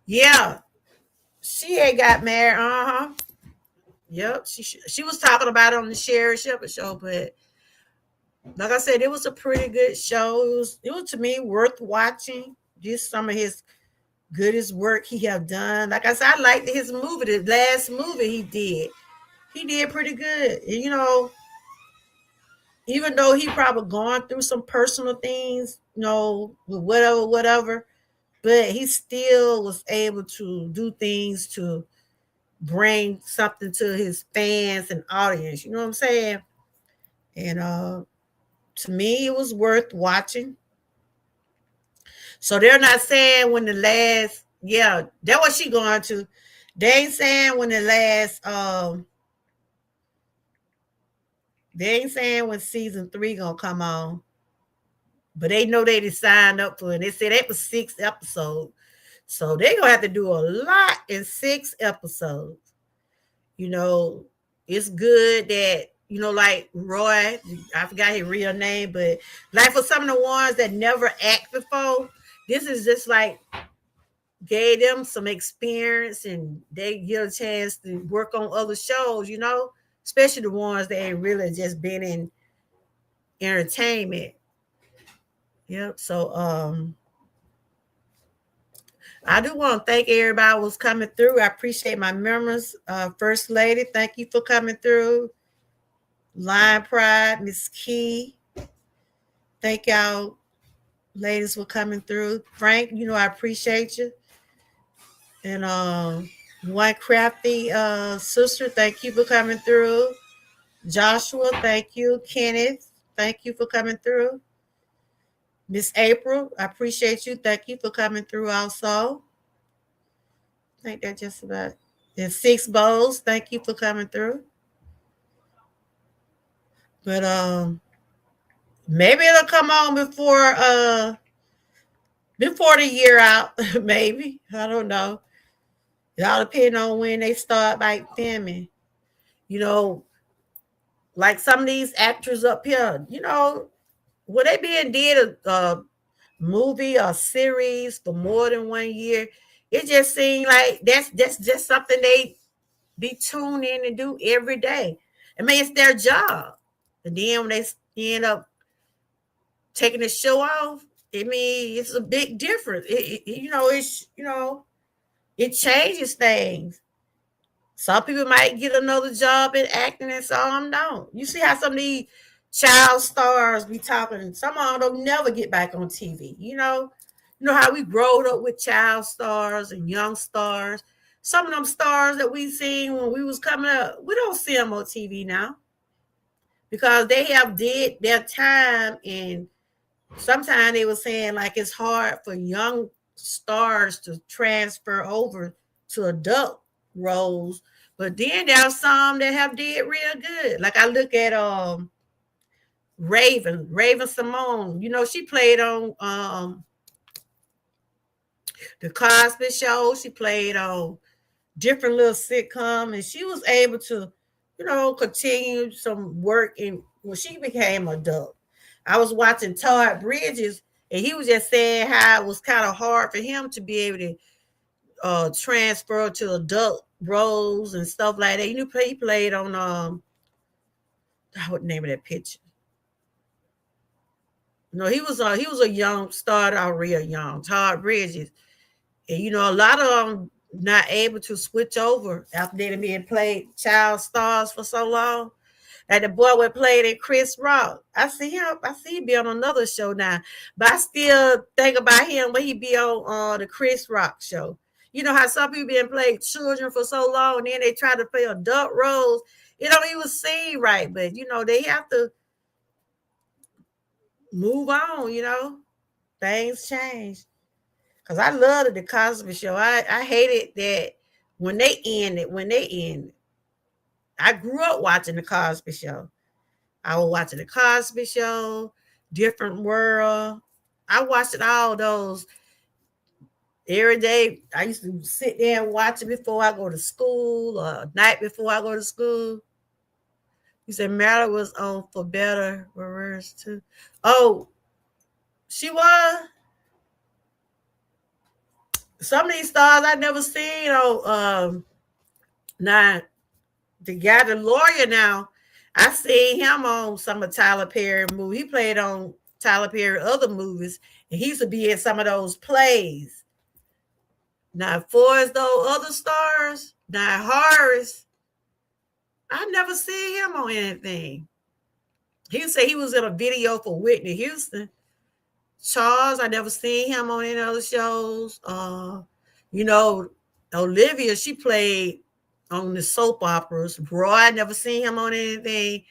Yeah. She had got married. Yep. She was talking about it on the Sherry Shepherd show, but like I said, it was a pretty good show. It was to me worth watching. Just some of his goodest work he have done. Like I said, I liked his movie. The last movie he did pretty good. And, even though he probably gone through some personal things, with whatever, but he still was able to do things to bring something to his fans and audience. You know what I'm saying? And to me, it was worth watching. So they're not saying when the last, that what she going to. They ain't saying when the last, they ain't saying when season 3 gonna come on. but they know they did signed up for it. And they said that was 6 episodes. So they're gonna have to do a lot in 6 episodes. It's good that, like Roy, I forgot his real name, but like for some of the ones that never act before, this is just like gave them some experience and they get a chance to work on other shows, especially the ones that ain't really just been in entertainment. Yep. So I do want to thank everybody who was coming through. I appreciate my members. First Lady, thank you for coming through. Lion Pride, Miss Key. Thank y'all ladies for coming through. Frank, I appreciate you. And One Crafty Sister, thank you for coming through. Joshua, thank you. Kenneth, thank you for coming through. Miss April, I appreciate you. Thank you for coming through also. I think that's just about it. 6 Bowls, thank you for coming through. But maybe it'll come on before the year out. Maybe. I don't know. It all depends on when they start like filming. Like some of these actors up here, when they being did a movie or series for more than 1 year, it just seems like that's just something they be tuned in and do every day. I mean, it's their job. And then when they end up taking the show off, I mean, it's a big difference. It changes things. Some people might get another job in acting and some don't. You see how some of these child stars be talking, some of them don't never get back on TV. You know how we growed up with child stars and young stars. Some of them stars that we seen when we was coming up, we don't see them on TV now because they have did their time. And sometimes they were saying like it's hard for young stars to transfer over to adult roles. But then there are some that have did real good. Like I look at Raven Simone. She played on the Cosby Show. She played on different little sitcom, and she was able to, continue some work when she became adult. I was watching Todd Bridges, and he was just saying how it was kind of hard for him to be able to transfer to adult roles and stuff like that. He played on what name of that picture? No, he was a young, started out real young, Todd Bridges. And a lot of them not able to switch over after they had been played child stars for so long. Like the boy we played in Chris Rock. I see him be on another show now. But I still think about him when he be on the Chris Rock show. You know how some people been playing children for so long, and then they try to play adult roles. It don't even seem right, but they have to move on. Things change. Because I loved the Cosby Show. I hated that when they ended. I grew up watching the Cosby Show. I was watching the Cosby Show, Different World. I watched all those every day. I used to sit there and watch it before I go to school or night before I go to school. You said Marilyn was on For Better, for Worse too. Oh, she was. Some of these stars I never seen. Now the guy, the lawyer now, I seen him on some of Tyler Perry movies. He played on Tyler Perry other movies, and he used to be in some of those plays. Now, for as those other stars, now Horace, I never seen him on anything. He said he was in a video for Whitney Houston. Charles, I never seen him on any other shows. Olivia, she played on the soap operas. Roy, I never seen him on anything.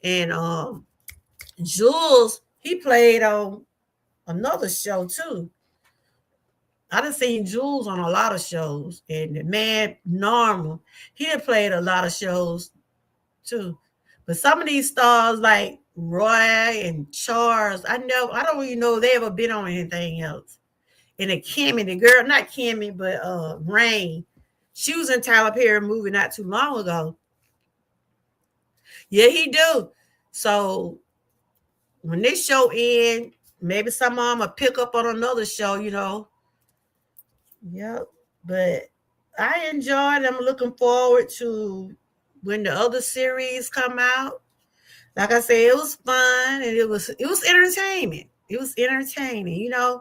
And Jules, he played on another show too. I done seen Jules on a lot of shows. And the man, Normal, he had played a lot of shows too. But some of these stars, like Roy and Charles. I don't even know if they ever been on anything else. And then Kimmy, the girl, not Kimmy, but Rain. She was in Tyler Perry movie not too long ago. Yeah, he do. So when this show end, maybe some of them will pick up on another show, you know. Yep. But I enjoyed. I'm looking forward to when the other series come out. Like I said, it was fun and it was entertainment. It was entertaining, you know.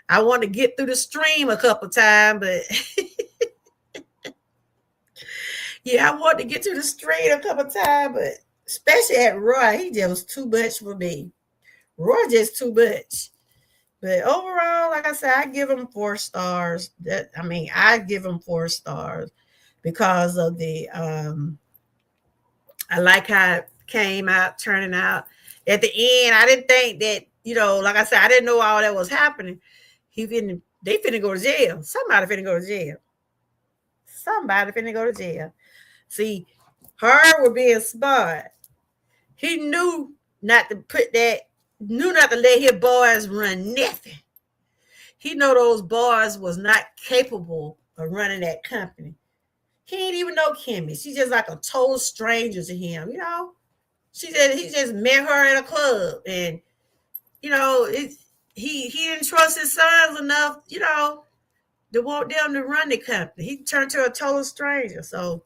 I want to get through the stream a couple times, but yeah, I want to get to the stream a couple times, but especially at Roy, he just was too much for me. Roy just too much. But overall, like I said, I give him 4 stars. I give him 4 stars because of the I like how it came out, turning out. At the end, I didn't think that, like I said, I didn't know all that was happening. They finna go to jail. Somebody finna go to jail. Somebody finna go to jail. See, her were being smart. He knew not to let his boys run nothing. He know those boys was not capable of running that company. He ain't even know Kimmy. She's just like a total stranger to him, you know. He just met her at a club, and he didn't trust his sons enough, to want them to run the company. He turned to a total stranger. So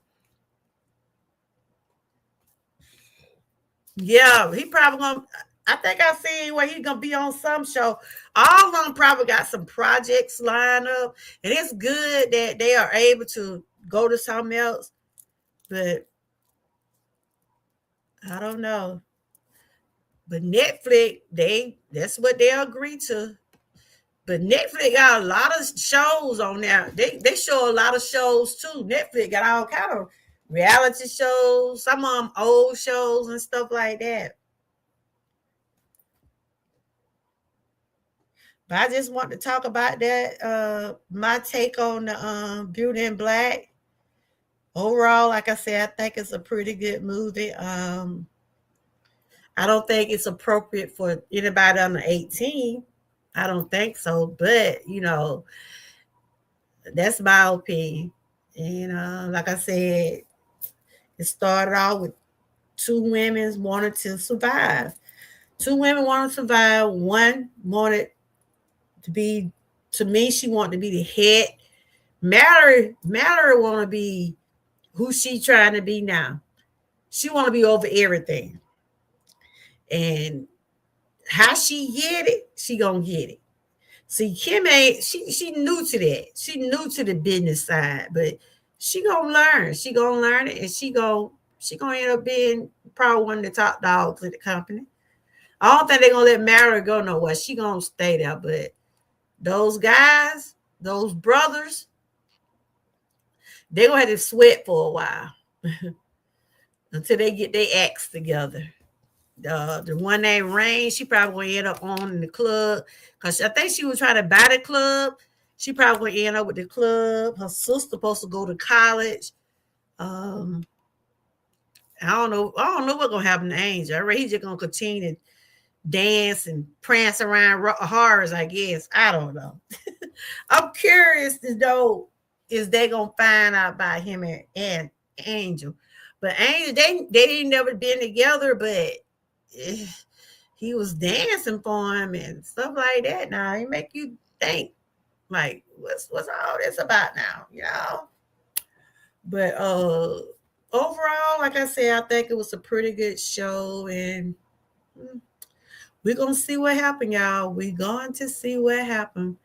yeah, he probably gonna. I think I seen where he's gonna be on some show. All of them probably got some projects lined up, and it's good that they are able to go to something else. But I don't know. But Netflix, that's what they agree to. But Netflix got a lot of shows on there. They show a lot of shows too. Netflix got all kind of reality shows, some of them old shows and stuff like that. But I just want to talk about that. My take on the Beauty in Black. Overall, like I said, I think it's a pretty good movie. I don't think it's appropriate for anybody under 18. I don't think so. But, that's my opinion. And like I said, it started out with two women wanted to survive. Two women wanted to survive. One wanted to be, to me, she wanted to be the head. Mallory want to be who she trying to be now. She want to be over everything. And how she get it, she gonna get it. See, Kim ain't she new to that. She new to the business side, but she gonna learn. She gonna learn it, and she gonna end up being probably one of the top dogs in the company. I don't think they're gonna let Mary go nowhere. She gonna stay there, but those guys, those brothers, they gonna have to sweat for a while until they get their acts together. The one named Rain, she probably gonna end up owning the club because I think she was trying to buy the club. She probably gonna end up with the club. Her sister supposed to go to college. Um, I don't know. I don't know what's gonna happen to Angel. I read he's just gonna continue to dance and prance around horrors. I guess I don't know. I'm curious to know is they gonna find out about him and Angel. But Angel, they ain't never been together, but he was dancing for him and stuff like that. Now it make you think, like, what's all this about now, But overall, like I said, I think it was a pretty good show, and we're gonna see what happened, y'all. We're going to see what happened.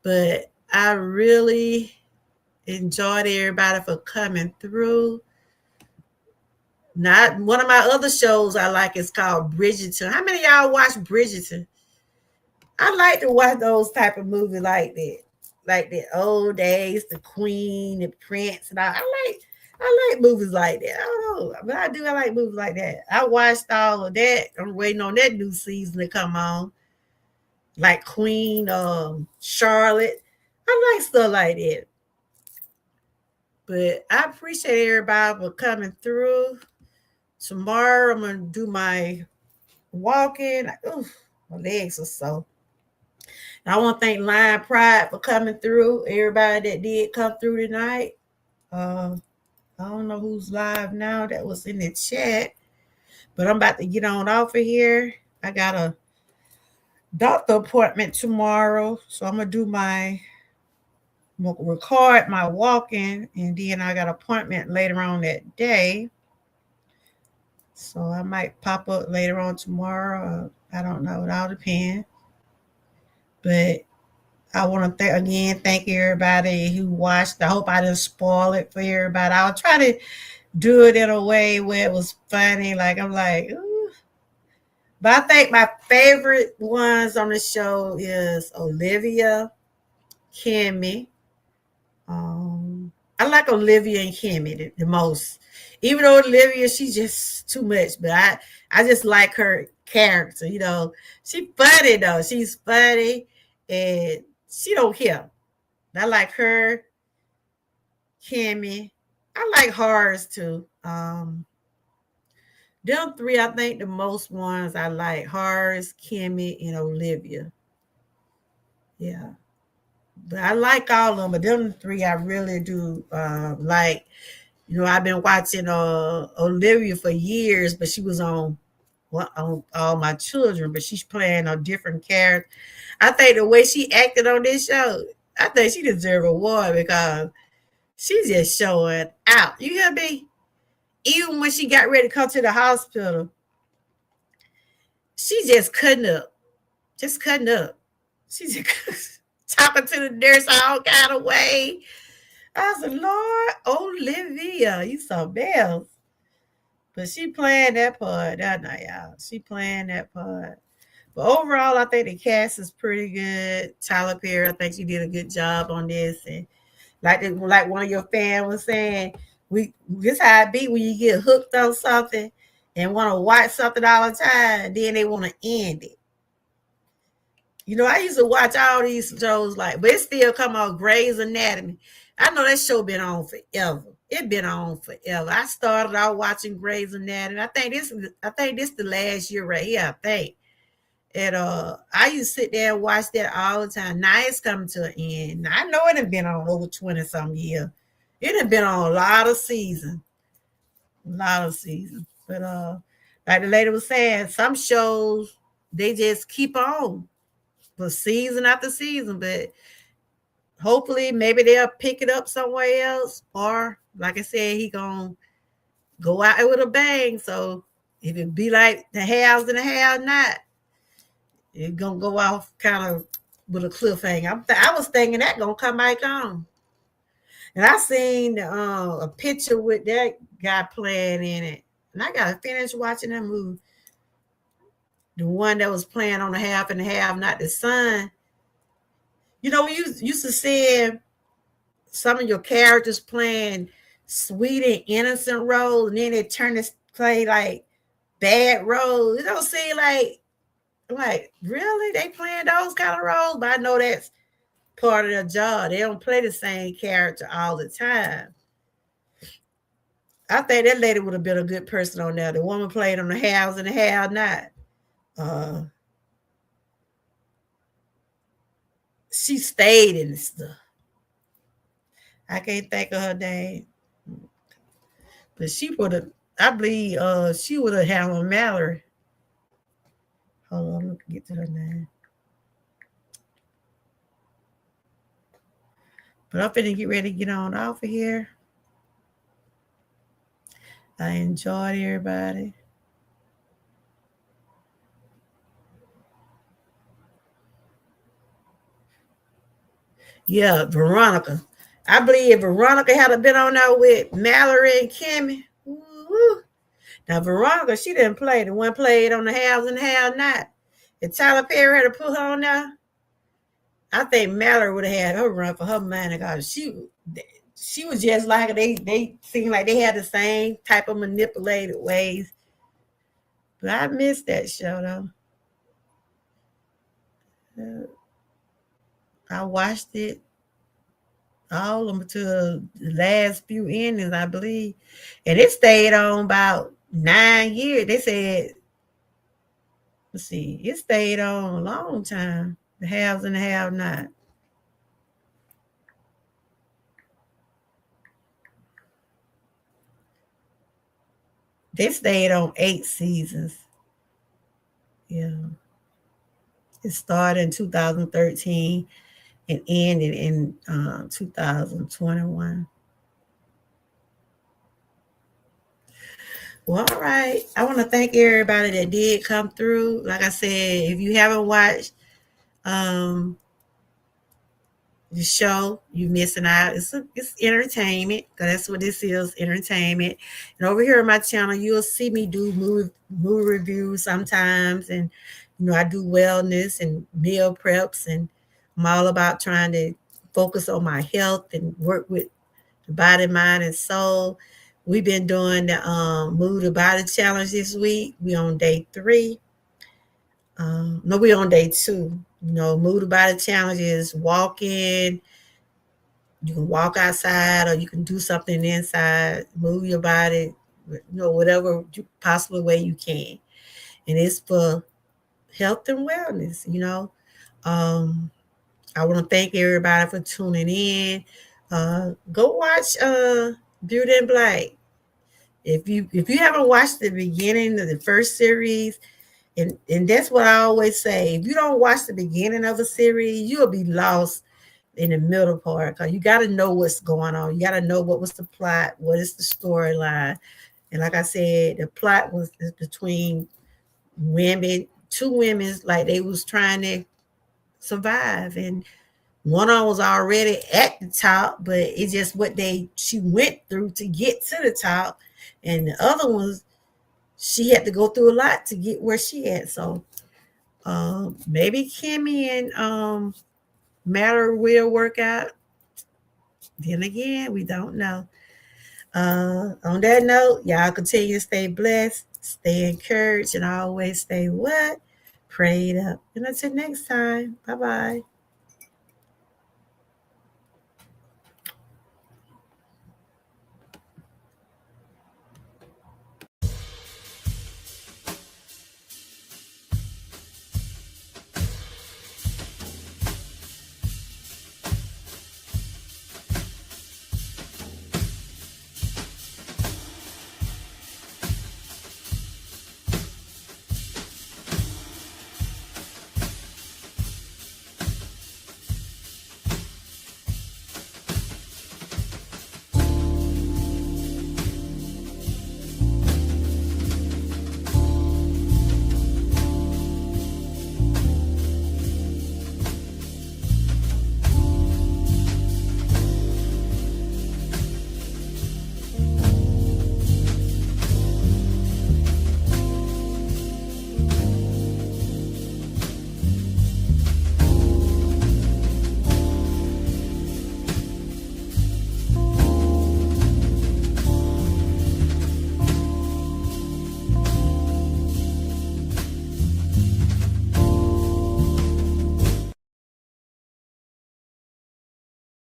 But I really enjoyed everybody for coming through. Not one of my other shows I like is called Bridgerton. How many of y'all watch Bridgerton? I like to watch those type of movies like the old days, the Queen, the Prince, and all. I like movies like that. I don't know, but I do. I like movies like that. I watched all of that. I'm waiting on that new season to come on, like Queen, Charlotte. I like stuff like that. But I appreciate everybody for coming through. Tomorrow I'm gonna do my walking. Oof, my legs are sore. I want to thank Lion Pride for coming through. Everybody that did come through tonight. I don't know who's live now that was in the chat, but I'm about to get on off of here. I got a doctor appointment tomorrow, so I'm gonna record my walking, and then I got an appointment later on that day. So I might pop up later on tomorrow. I don't know. It all depends. But I want to thank everybody who watched. I hope I didn't spoil it for everybody. I'll try to do it in a way where it was funny. Like I'm like, ooh. But I think my favorite ones on the show is Olivia, Kimmy. I like Olivia and Kimmy the most. Even though Olivia, she's just too much, but I just like her character. You know, she funny though. She's funny, and she don't care. I like her, Kimmy. I like Horace too. Them three, I think the most ones I like: Horace, Kimmy, and Olivia. Yeah. But I like all of them, but them three I really do like. You know, I've been watching Olivia for years, but she was on All My Children, but she's playing a different character. I think the way she acted on this show, I think she deserves a award because she's just showing out. You hear me? Even when she got ready to come to the hospital, she just cutting up. Just cutting up. She's just talking to the nurse all kind of way. I said, Lord, Olivia, you something else. But she playing that part that night, y'all. She playing that part. But overall, I think the cast is pretty good. Tyler Perry, I think she did a good job on this. And like one of your fans was saying, this how it be when you get hooked on something and want to watch something all the time, then they want to end it. You know, I used to watch all these shows but it still come on Grey's Anatomy. I know that show been on forever. It been on forever. I started out watching Grey's Anatomy. I think this the last year right here, I think. And I used to sit there and watch that all the time. Now it's coming to an end. I know it had been on over 20-some years. It had been on a lot of seasons. A lot of seasons. But like the lady was saying, some shows they just keep on for season after season, but hopefully maybe they'll pick it up somewhere else, or like I said, he gonna go out with a bang. So if it be like the haves and the have not, it's gonna go off kind of with a cliffhanger. I was thinking that gonna come back on, and I seen a picture with that guy playing in it, and I gotta finish watching that movie. The one that was playing on the half and the have not, the son. You know, we used to see some of your characters playing sweet and innocent roles, and then they turn to play like bad roles. It don't seem like really they playing those kind of roles, but I know that's part of their job. They don't play the same character all the time. I think that lady would have been a good person on there. The woman played on the haves and the have not. She stayed in the stuff. I can't think of her name, but she would have. I believe she would have handled Mallory. Hold on, let me get to her name. But I'm finna get ready to get on off of here. I enjoyed everybody. Yeah, Veronica. I believe if Veronica had been on there with Mallory and Kimmy. Woo. Now Veronica, she didn't play. The one played on the haves and the have not. If Tyler Perry had to put her on there, I think Mallory would have had her run for her money because she was just like they seemed like they had the same type of manipulated ways. But I missed that show though. I watched it all until the last few endings, I believe. And it stayed on about 9 years. They said Let's see, it stayed on a long time. The haves and the have not. They stayed on 8 seasons. Yeah. It started in 2013 and ended in 2021. Well, all right. I want to thank everybody that did come through. Like I said, if you haven't watched um, the show, you missing out. It's entertainment, because that's what this is, entertainment. And over here on my channel, you'll see me do movie reviews sometimes, and I do wellness and meal preps, and I'm all about trying to focus on my health and work with the body, mind, and soul. We've been doing the Move the Body Challenge this week. We on day 3. No, we on day 2. Move the Body Challenge is walking. You can walk outside, or you can do something inside. Move your body, whatever possible way you can. And it's for health and wellness. I want to thank everybody for tuning in. Go watch Beauty and Black. If you haven't watched the beginning of the first series, and that's what I always say, if you don't watch the beginning of a series, you'll be lost in the middle part, because you got to know what's going on. You got to know what was the plot, what is the storyline. And like I said, the plot was between two women, like they was trying to survive, and one of them was already at the top, but it's just what she went through to get to the top, and the other ones, she had to go through a lot to get where she at. So maybe Kimmy and Matter will work out. Then again, we don't know. On that note, y'all continue to stay blessed, stay encouraged, and always stay what? Prayed up. And until next time, bye-bye.